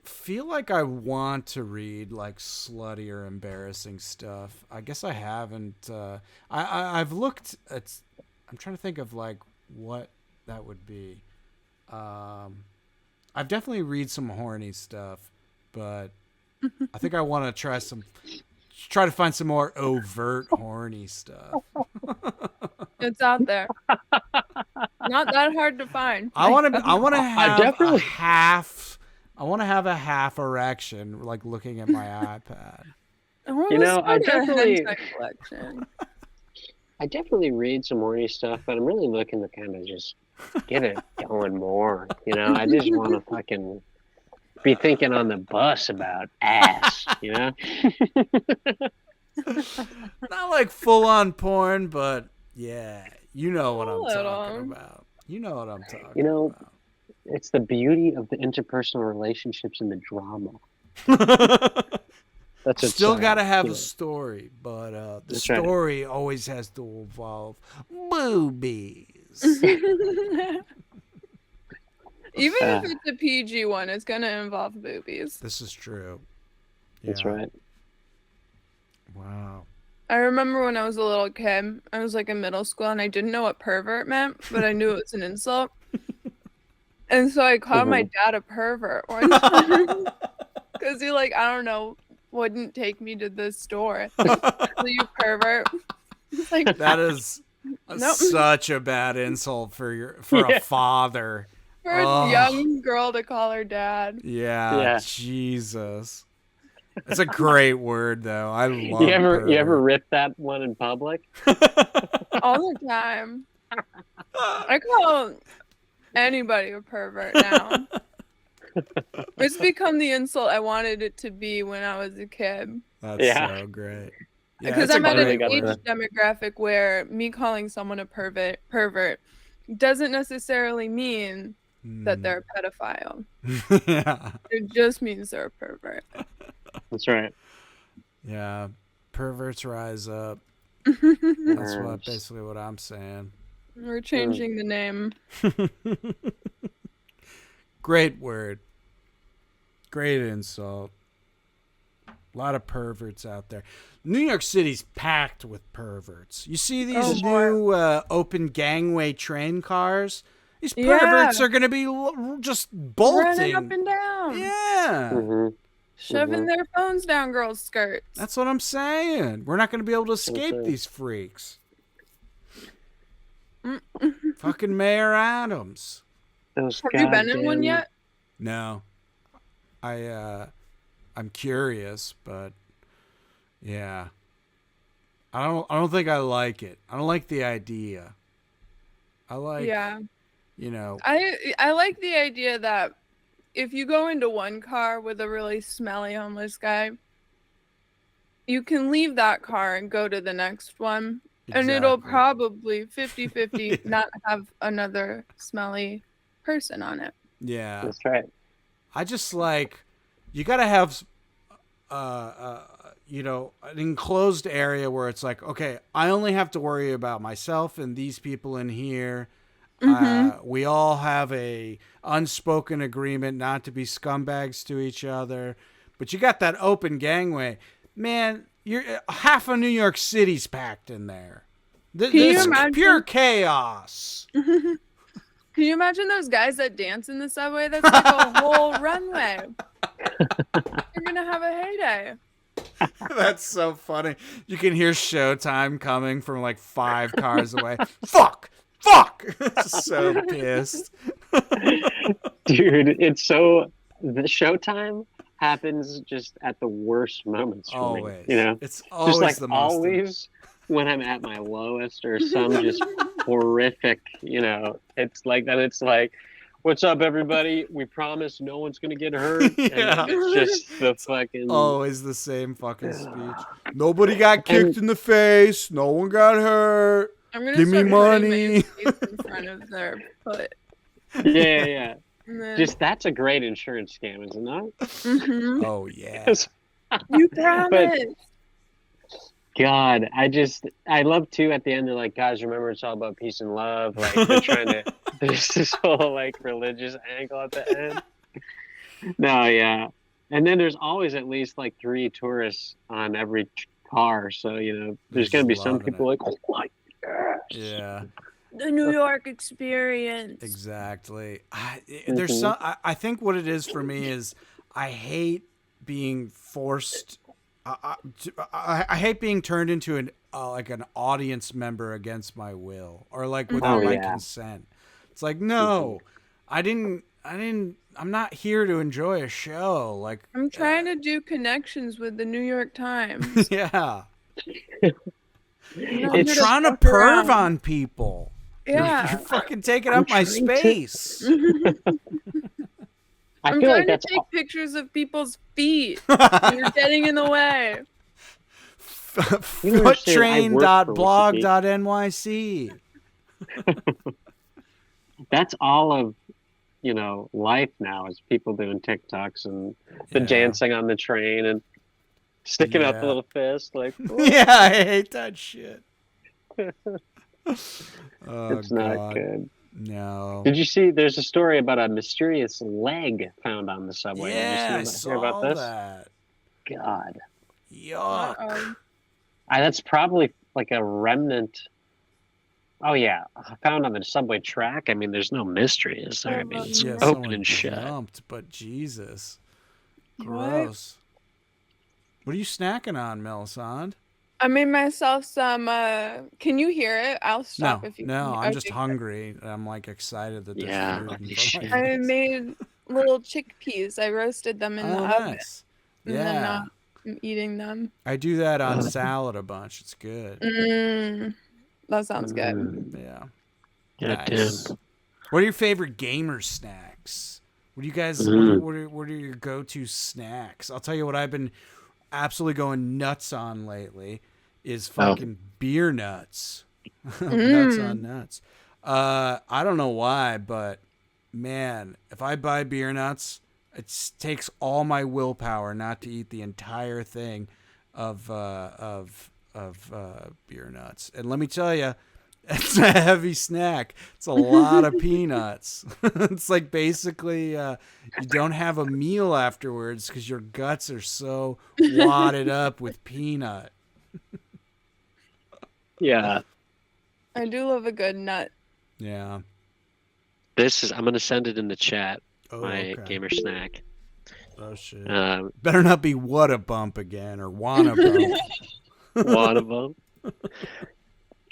feel like I want to read like slutty or embarrassing stuff. I guess I haven't. I've looked at. I'm trying to think of like what that would be. I've definitely read some horny stuff, but I think I want to try to find some more overt horny stuff. It's out there. Not that hard to find. I want to have definitely- a half. I want to have a half erection, like looking at my iPad. You know, I definitely read some horny stuff, but I'm really looking to kind of just get it going more. You know, I just want to fucking be thinking on the bus about ass. You know, Not like full on porn, but yeah, you know what I'm Little. talking about. You know what I'm talking You know, about. it's the beauty of the interpersonal relationships and the drama. That's what's, Still got to have you a know. story, but the That's right. story always has to involve boobies. Even if it's a PG one, it's going to involve boobies. This is true. That's Yeah. right. Wow. I remember when I was a little kid, I was like in middle school and I didn't know what pervert meant, but I knew it was an insult. And so I called my dad a pervert one time because he, like, I don't know, wouldn't take me to the store. So you pervert. It's like, That is Nope. such a bad insult for a father. for a young girl to call her dad. Yeah, Jesus. That's a great word, though. I love. You ever pervert. rip that one in public? All the time. I call anybody a pervert now. It's become the insult I wanted it to be when I was a kid. That's Yeah. so great. Yeah, Because it's a I'm at an great age word. demographic where me calling someone a pervert doesn't necessarily mean that they're a pedophile. Yeah. It just means they're a pervert. That's right. Yeah. Perverts rise up. We're That's basically what I'm saying. changing the name. Great word. Great insult. A lot of perverts out there. New York City's packed with perverts. You see these new open gangway train cars? These perverts are going to be just bolting. Running up and down. Yeah. Mm-hmm. Shoving their phones down girls' skirts. That's what I'm saying. We're not going to be able to escape Okay. these freaks. Fucking Mayor Adams. Those Have you been in one goddamn- yet? No. I'm curious, but yeah. I don't think I like it. I don't like the idea. I like you know. I like the idea that if you go into one car with a really smelly homeless guy, you can leave that car and go to the next one. And it'll Exactly. probably 50-50 not have another smelly person on it. Yeah. That's right. I just like you got to have you know, an enclosed area where it's like, okay, I only have to worry about myself and these people in here. We all have a unspoken agreement not to be scumbags to each other. But you got that open gangway. Man, you're half of New York City's packed in there. Can you It's imagine? pure chaos. Can you imagine those guys that dance in the subway? That's like a whole runway. You're going to have a heyday. That's so funny. You can hear Showtime coming from like 5 cars away. Fuck! So pissed. Dude, it's so the showtime happens just at the worst moments for Always. me. You know? It's always Just like the most. always when I'm at my lowest or some just horrific, you know, it's like that. It's like, what's up, everybody? We promise no one's gonna get hurt. Yeah. And it's just the fucking. Always the same fucking speech. Nobody got kicked in the face. No one got hurt. I'm gonna Give me start putting money. mayonnaise in front of their foot. Yeah. And then, Just that's a great insurance scam, isn't it? Mhm. Oh yeah. You promise. God, I love too at the end they're like, guys, remember it's all about peace and love. Like they're trying to there's this whole like religious angle at the end. No, yeah. And then there's always at least like three tourists on every car. So, They're there's just gonna be some loving it. people like, oh my gosh. Yeah. The New York experience. Exactly. There's some. I think what it is for me is I hate being forced. I hate being turned into an like an audience member against my will or like without Oh my yeah. consent. It's like no, I didn't. I'm not here to enjoy a show. Like I'm trying to do connections with the New York Times. yeah, I'm not I'm here trying to fuck perv around. on people. Yeah. You're fucking taking I'm up my trying to- space. I I'm feel trying like that's to take pictures of people's feet. You're getting in the way. You don't understand, I work for Foottrain.blog.nyc. that's all of life now is people doing TikToks and the Yeah. dancing on the train and sticking out the Yeah. little fist like Yeah, I hate that shit. Oh, it's not God. good. No. Did you see there's a story about a mysterious leg found on the subway? Yeah, I Did you hear about saw this? that. God. Yuck. Uh-oh. That's probably like a remnant. Oh yeah, found on the subway track. I mean, there's no mystery, is there? I mean, it's Yeah, open someone and shut. jumped, but Jesus. What? Gross. What are you snacking on, Melisande? I made myself some. Can you hear it? I'll stop if you. No, I'm just Okay. hungry. I'm like excited that there's Yeah, food. holy in shit. front of I us. made little chickpeas. I roasted them in the oven, Nice. and then Yeah. I'm eating them. I do that on salad a bunch. It's good. That sounds good. Yeah. Yeah, Nice. damn. What are your favorite gamer snacks? What do you guys? Mm. What are your go-to snacks? I'll tell you what I've been absolutely going nuts on lately is fucking beer nuts. Nuts on nuts. I don't know why, but man, if I buy beer nuts, it takes all my willpower not to eat the entire thing of beer nuts. And let me tell you, it's a heavy snack. It's a lot of peanuts. It's like basically you don't have a meal afterwards because your guts are so wadded up with peanut. Yeah. I do love a good nut. Yeah. I'm gonna send it in the chat. Oh, My okay. gamer snack. Oh shit. Um, Better not be what a bump again or wanna bump. one of them.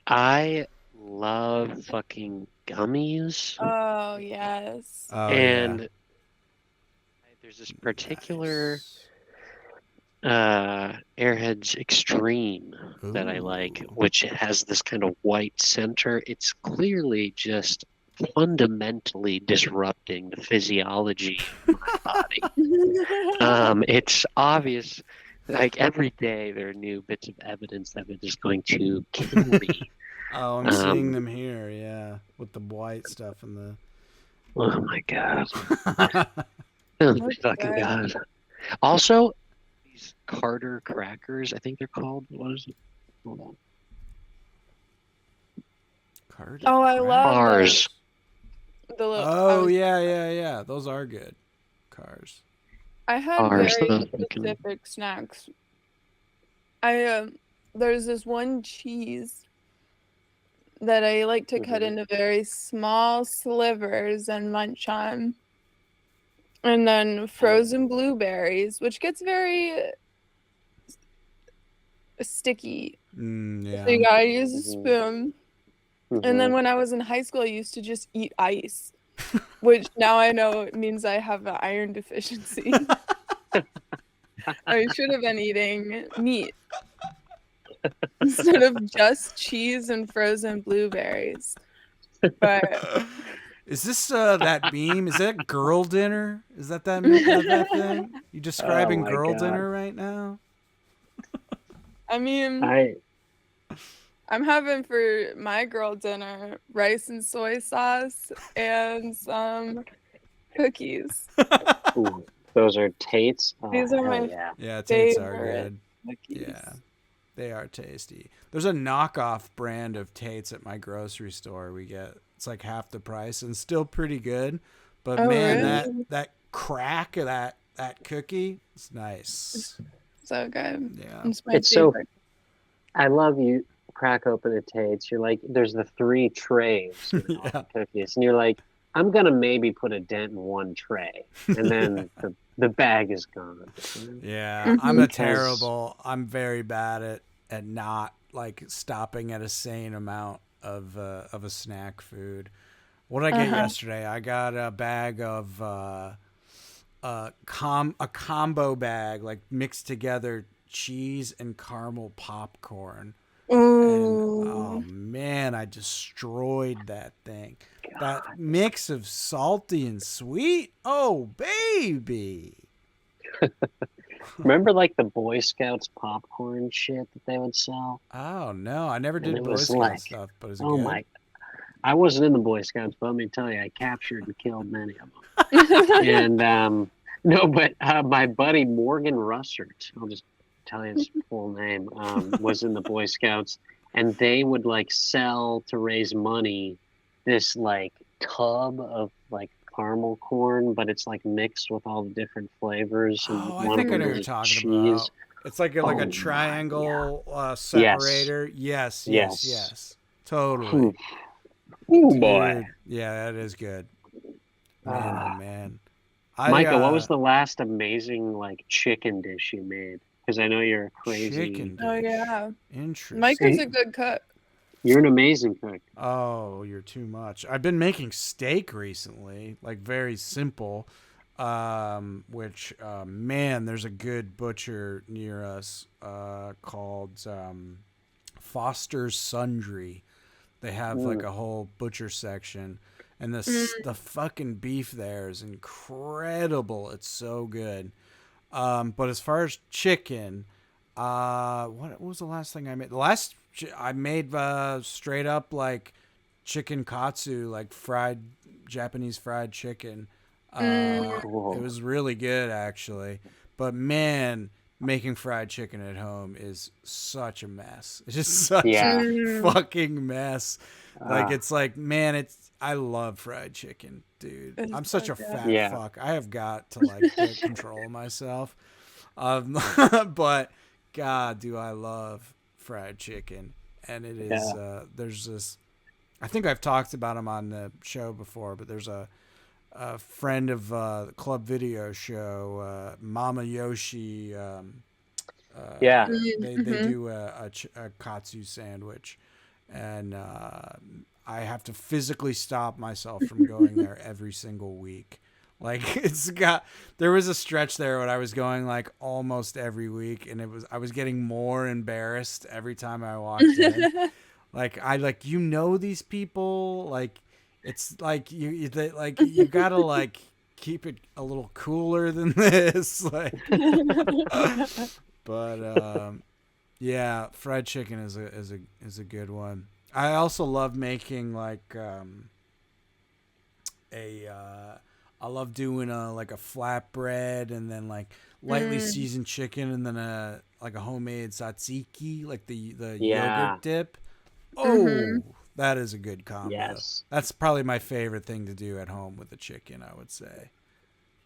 I love fucking gummies, Oh yes. Oh, and there's this particular Airheads Extreme that I like, which has this kind of white center. It's clearly just fundamentally disrupting the physiology of my body. It's obvious, like every day there are new bits of evidence that it is going to kill me. Oh, I'm seeing them here, yeah. With the white stuff and the Oh my god. Oh my fucking god. Also, these Carter crackers, I think they're called. What is it? Hold on. Carter Oh, I love Bars. the little. Oh yeah. Those are good. Cars. I had Bars, very those fucking- specific snacks. There's this one cheese that I like to cut into very small slivers and munch on. And then frozen blueberries, which gets very sticky. Yeah. So you gotta use a spoon. And then when I was in high school, I used to just eat ice, which now I know it means I have an iron deficiency. I should have been eating meat instead of just cheese and frozen blueberries. But Is this that meme? Is that girl dinner? Is that thing? You describing my girl God. dinner right now? I mean, I'm having for my girl dinner rice and soy sauce and some cookies. Ooh, those are Tate's. Oh, These are hell my yeah. Yeah, Tate's are favorite good. cookies. Yeah. They are tasty. There's a knockoff brand of Tates at my grocery store. It's like half the price and still pretty good. But Oh, man, really? that crack of that cookie, it's nice. So good. Yeah. It's my It's so. favorite. I love you. Crack open a Tate's. You're like, there's the 3 trays, Yeah. of cookies, and you're like, I'm gonna maybe put a dent in 1 tray, and then the bag is gone. Yeah, I'm Because- I'm very bad at not like stopping at a sane amount of a snack food. What did I get yesterday? I got a bag of a combo bag, like mixed together cheese and caramel popcorn. And oh Ooh. man, I destroyed that thing. That mix of salty and sweet. Oh baby. Remember, like the Boy Scouts popcorn shit that they would sell? Oh no, I never And did it Boy was Scout like, stuff, but is it oh good? my! I wasn't in the Boy Scouts, but let me tell you, I captured and killed many of them. And no, but my buddy Morgan Russert, I'll just tell you his full name, was in the Boy Scouts, and they would like sell to raise money this like tub of like caramel corn, but it's like mixed with all the different flavors, and Oh, I one think of I them know what you're is talking cheese. about. It's like a Oh, my, triangle yeah. separator. Yes, yes, Yes. yes. Totally. Oh Dude, boy. yeah, that is good. Man, Ah. oh man. Micah, what was the last amazing like chicken dish you made? Because I know you're a crazy. chicken Oh dish? yeah. Interesting. Mike is a good cook. You're an amazing cook. Oh, you're too much. I've been making steak recently, like very simple. Which man, there's a good butcher near us called Foster's Sundry. They have like a whole butcher section, and the fucking beef there is incredible. It's so good. But as far as chicken, what was the last thing I made? I made straight up like chicken katsu, like fried Japanese fried chicken. Cool. It was really good actually. But man, making fried chicken at home is such a mess. It's just such Yeah. a fucking mess. Like Ah. it's like, man, I love fried chicken, dude. It's I'm such so a good. fat Yeah. fuck. I have got to like get control of myself. But God, do I love fried chicken. And it is there's this, I think I've talked about him on the show before, but there's a friend of the Club Video show, Mama Yoshi. Yeah. They do a katsu sandwich, and I have to physically stop myself from going there every single week. Like there was a stretch there when I was going like almost every week, and I was getting more embarrassed every time I walked in. Like these people, like it's like you gotta like keep it a little cooler than this, like. But yeah, fried chicken is a good one. I also love making like I love doing like a flatbread and then like lightly seasoned chicken and then a homemade tzatziki, like the Yeah. yogurt dip. Oh, that is a good combo. Yes. That's probably my favorite thing to do at home with the chicken, I would say.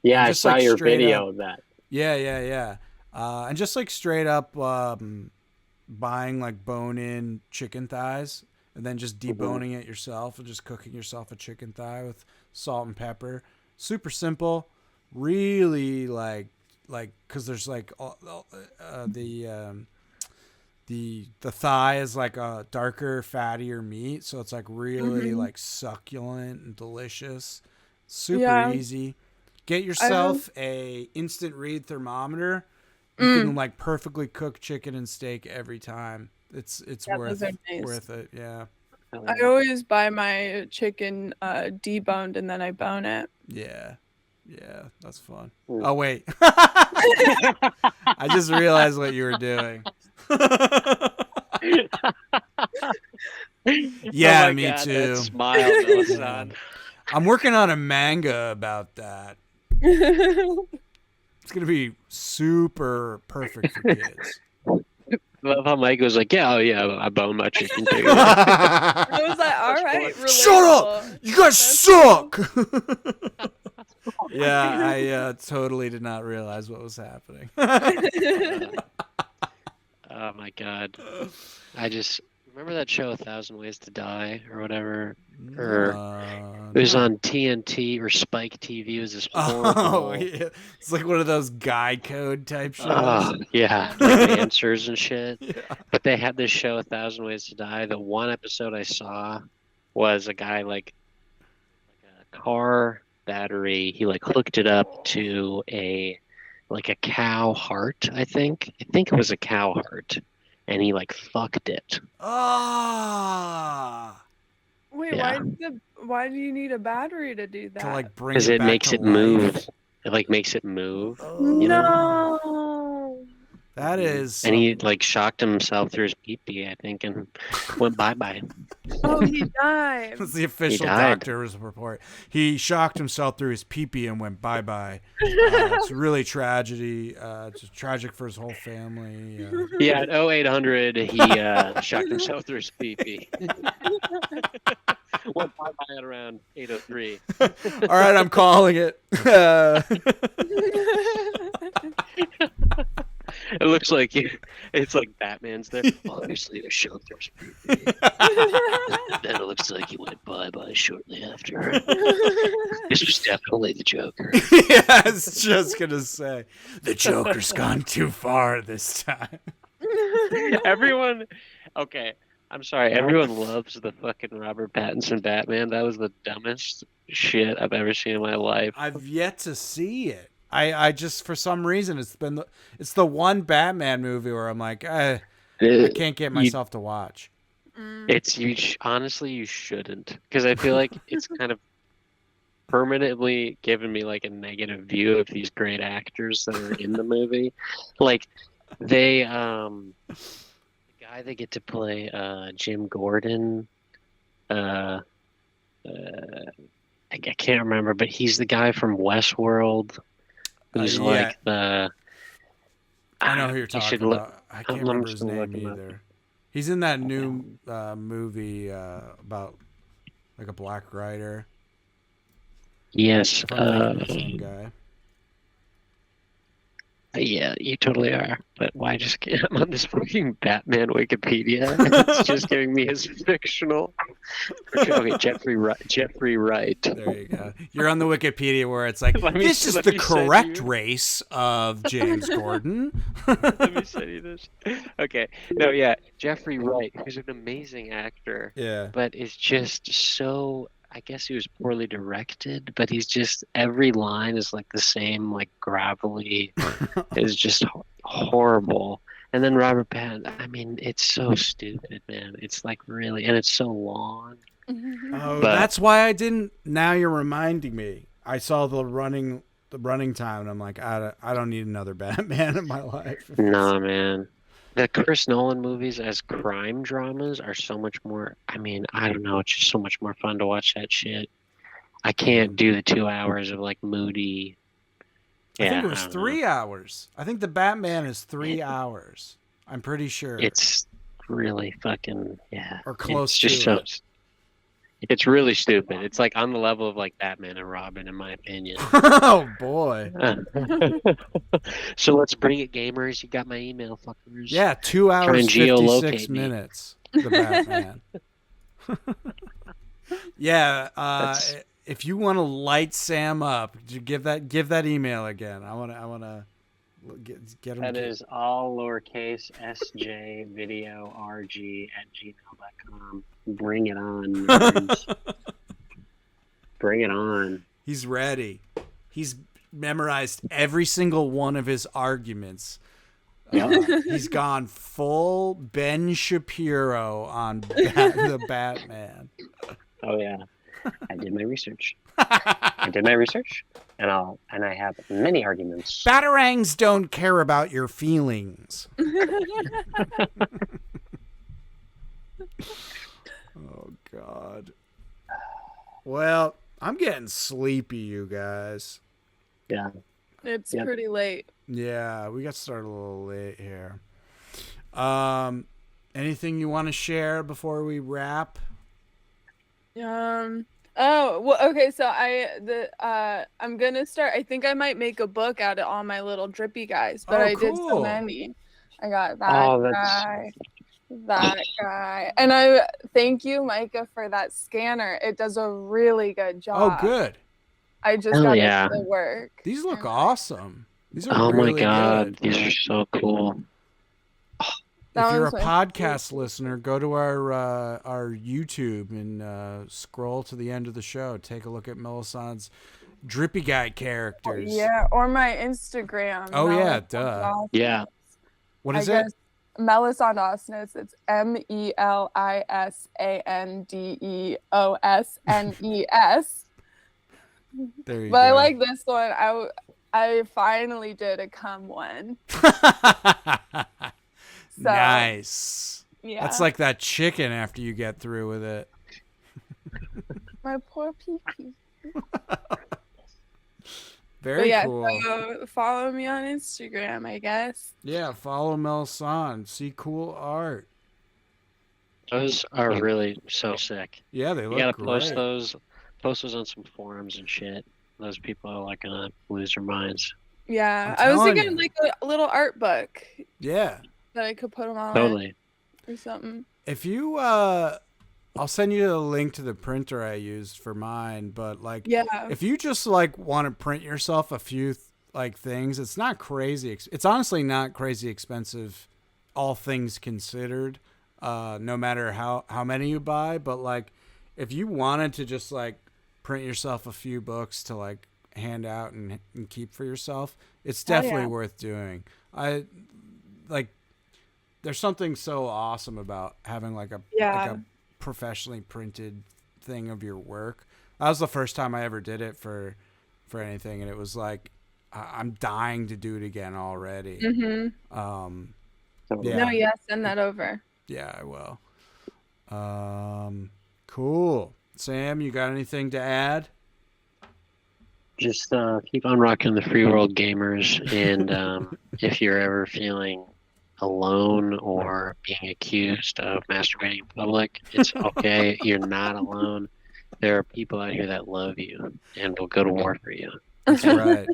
Yeah, And I just, saw like, your straight video up- of that. Yeah. And just like straight up buying like bone-in chicken thighs and then just deboning it yourself and just cooking yourself a chicken thigh with salt and pepper. Super simple. Really like because there's like the thigh is like a darker, fattier meat, so it's like really like succulent and delicious. Super easy. Get yourself a instant read thermometer. You can like perfectly cook chicken and steak every time. It's those are nice. worth it. Yeah. I always buy my chicken deboned and then I bone it. Yeah. Yeah, that's fun. Oh wait. I just realized what you were doing. Yeah, Oh my me God, too. That smile, Melisande. I'm working on a manga about that. It's gonna be super perfect for kids. love how Mike was like, yeah, oh yeah, I bone my chicken too. I was like, all right, Shut up! relatable. You guys That's suck! Yeah, I totally did not realize what was happening. Oh my god. I just remember that show 1,000 Ways to Die or whatever. Or it was No. on TNT or Spike TV. It was this Oh, horrible. yeah. It's like one of those guy code type shows. Oh, yeah, like answers and shit. Yeah. But they had this show, 1,000 Ways to Die. The one episode I saw was a guy like a car battery. He like hooked it up to a cow heart. I think it was a cow heart, and he like fucked it. Ah. Wait, Yeah. why do you need a battery to do that? To like bring Because it it back makes to it life. move. It like makes it move. Oh, you know? No. That is. And he like shocked himself through his pee-pee, I think, and went bye-bye. Oh, he died. That's the official died. doctor's report. He shocked himself through his pee-pee and went bye-bye. It's really tragedy. It's tragic for his whole family. Yeah, at 0800, he shocked himself through his pee-pee. Went bye-bye at around 8:03. All right, I'm calling it. It looks like it's like Batman's there. Obviously, a shock through his pee-pee. Then it looks like he went bye-bye shortly after. This was definitely the Joker. Yeah, I was just going to say. The Joker's gone too far this time. Everyone, okay, I'm sorry. Everyone loves the fucking Robert Pattinson Batman. That was the dumbest shit I've ever seen in my life. I've yet to see it. I just, for some reason, it's the one Batman movie where I'm like, I can't get myself to watch. It's honestly, you shouldn't, because I feel like it's kind of permanently given me like a negative view of these great actors that are in the movie. Like they, the guy they get to play, Jim Gordon, I can't remember, but he's the guy from Westworld. Who's Yeah. like the. I know who you're You should talking look- about. I I'm can't remember his just gonna name look him up. either. He's in that new movie about like a black writer. Yes. If I'm thinking of the same guy. Yeah, you totally are. But why just get I'm on this fucking Batman Wikipedia? It's just giving me his fictional. Okay, Jeffrey Wright. There you go. You're on the Wikipedia where it's like, Let me- this is let the me send correct you- race of James Gordon. Let me send you this. Okay. No, yeah, Jeffrey Wright, who's an amazing actor, Yeah. but is just so. I guess he was poorly directed, but he's just every line is like the same, like gravelly. It's just horrible. And then Robert Pattinson. I mean, it's so stupid, man. It's like really, and it's so long. Oh, But- that's why I didn't. Now you're reminding me. I saw the running time, and I'm like, I don't need another Batman in my life. Nah, man. The Chris Nolan movies as crime dramas are so much more. I mean, I don't know. It's just so much more fun to watch that shit. I can't do the 2 hours of like moody. I think Yeah, it was don't know. 3 hours. I think the Batman is 3 hours. I'm pretty sure. It's really fucking Or close It's just to so. It's really stupid. It's like on the level of like Batman and Robin, in my opinion. Oh boy. So let's bring it, gamers. You got my email, fuckers. Yeah, 2 Try hours and geolocate 56 me. minutes. The Batman. Yeah, That's- if you want to light Sam up, give that email again. I want to get him. That is all lowercase sjvideorg@gmail.com. Bring it on, nerds. Bring it on. He's ready. He's memorized every single one of his arguments. He's gone full Ben Shapiro on the Batman. Oh yeah, I did my research. And I have many arguments. Batarangs don't care about your feelings. Oh God. Well, I'm getting sleepy, you guys. Yeah. It's Yep. pretty late. Yeah, we got started a little late here. Anything you want to share before we wrap? Oh, well, okay, so I'm gonna start. I think I might make a book out of all my little drippy guys, but Oh, I did so cool. many. I got Oh, that guy. And I thank you, Micah, for that scanner. It does a really good Oh, job. good. I just Hell got yeah. it to work. These look awesome. These are Oh my really god, good. these are so cool. That If you're a one's my podcast favorite. listener, go to our YouTube and scroll to the end of the show. Take a look at Melisand's drippy guy characters. Yeah, or my Instagram. Oh, yeah, Melisandre duh. Osnes. Yeah. What I is it? guess Melisandre Osnes. It's MELISANDEOSNES. There you But I go. like this one. I finally did a cum one. So, Nice. yeah. That's like that chicken after you get through with it. My poor pee-pee. Very But yeah, cool. so follow me on Instagram, I guess. Yeah, follow Melisandre. See cool art. Those are really so sick. Yeah, they You look gotta great. post those on some forums and shit. Those people are like gonna lose their minds. Yeah, I'm I was telling thinking you. like a little art book Yeah. that I could put them all Totally. in or something. If you I'll send you a link to the printer I used for mine, but like Yeah. if you just like want to print yourself a few like things, it's not crazy. It's honestly not crazy expensive, all things considered. No matter how many you buy, but like if you wanted to just like print yourself a few books to like hand out and keep for yourself, it's Hell definitely yeah. worth doing. I like there's something so awesome about having like a professionally printed thing of your work. That was the first time I ever did it for anything, and it was like I'm dying to do it again already. Mm-hmm. Totally. Yeah. No, yeah, send that over. Yeah, I will. Cool. Sam, you got anything to add? Just keep on rocking the free world gamers, and if you're ever feeling alone or being accused of masturbating in public, it's okay. You're not alone. There are people out here that love you and will go to war for you. That's right.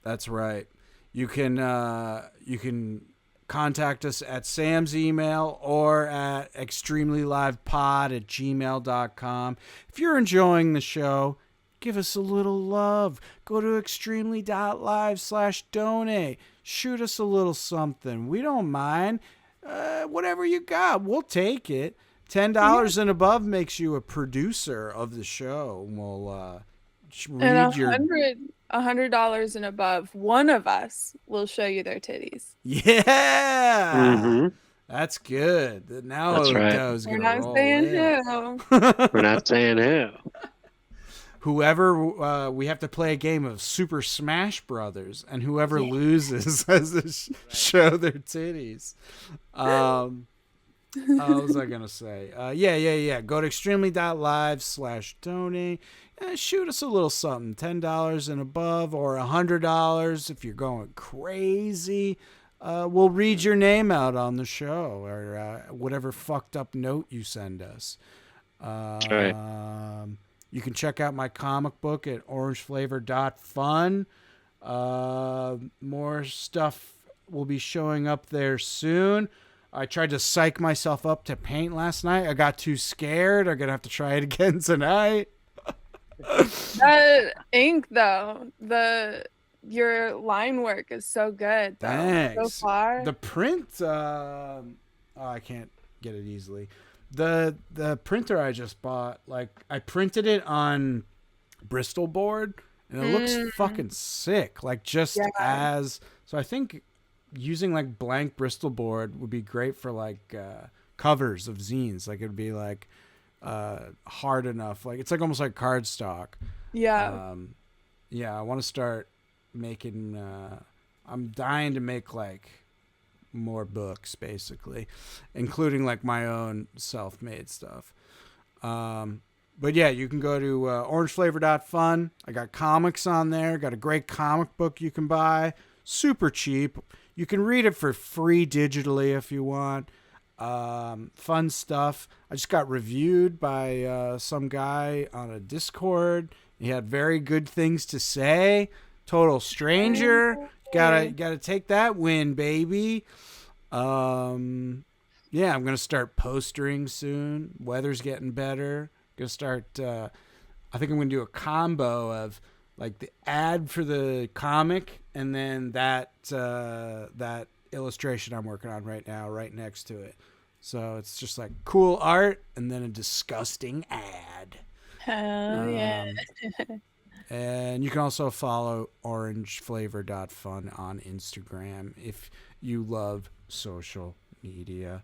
That's right. You can contact us at Sam's email or at extremelylivepod@gmail.com. If you're enjoying the show, give us a little love. Go to extremely.live/donate. Shoot us a little something. We don't mind. Whatever you got, we'll take it. $10 and above makes you a producer of the show. We'll read And your $100 and above, one of us will show you their titties. Yeah, Mm-hmm. that's good. Now That's right. Odo's We're gonna not roll saying in. who. We're not saying who. Whoever we have to play a game of Super Smash Brothers, and whoever loses has to show their titties. What was I gonna say? Yeah. Go to extremely.live/donate. Shoot us a little something. $10 and above, or $100 if you're going crazy. We'll read your name out on the show, or whatever fucked up note you send us. That's right. You can check out my comic book at orangeflavor.fun. More stuff will be showing up there soon. I tried to psych myself up to paint last night. I got too scared. I'm going to have to try it again tonight. That ink, though, your line work is so good. Though, Thanks. so far. The print, I can't get it easily. The printer I just bought, like I printed it on Bristol board, and it looks fucking sick. Like just as so, I think using like blank Bristol board would be great for like covers of zines. Like it would be like hard enough. Like it's like almost like cardstock. Yeah. Yeah. I want to start making. I'm dying to make like more books, basically, including like my own self-made stuff. But yeah, you can go to orangeflavor.fun. I got comics on there. Got a great comic book you can buy, super cheap. You can read it for free digitally if you want. Fun stuff. I just got reviewed by some guy on a Discord. He had very good things to say. Total stranger. Gotta take that win, baby. Yeah, I'm gonna start postering soon. Weather's getting better. Gonna start. I think I'm gonna do a combo of like the ad for the comic and then that illustration I'm working on right now, right next to it. So it's just like cool art and then a disgusting ad. Hell yeah. And you can also follow orangeflavor.fun on Instagram if you love social media.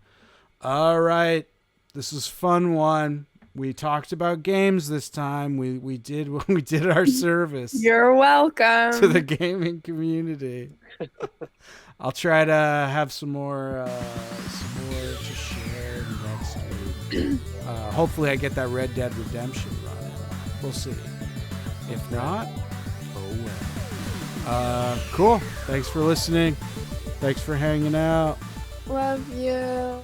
All right. This is fun one. We talked about games this time. We did our service. You're welcome. To the gaming community. I'll try to have some more to share next week. Hopefully I get that Red Dead Redemption run. We'll see. If not, oh well. Cool. Thanks for listening. Thanks for hanging out. Love you.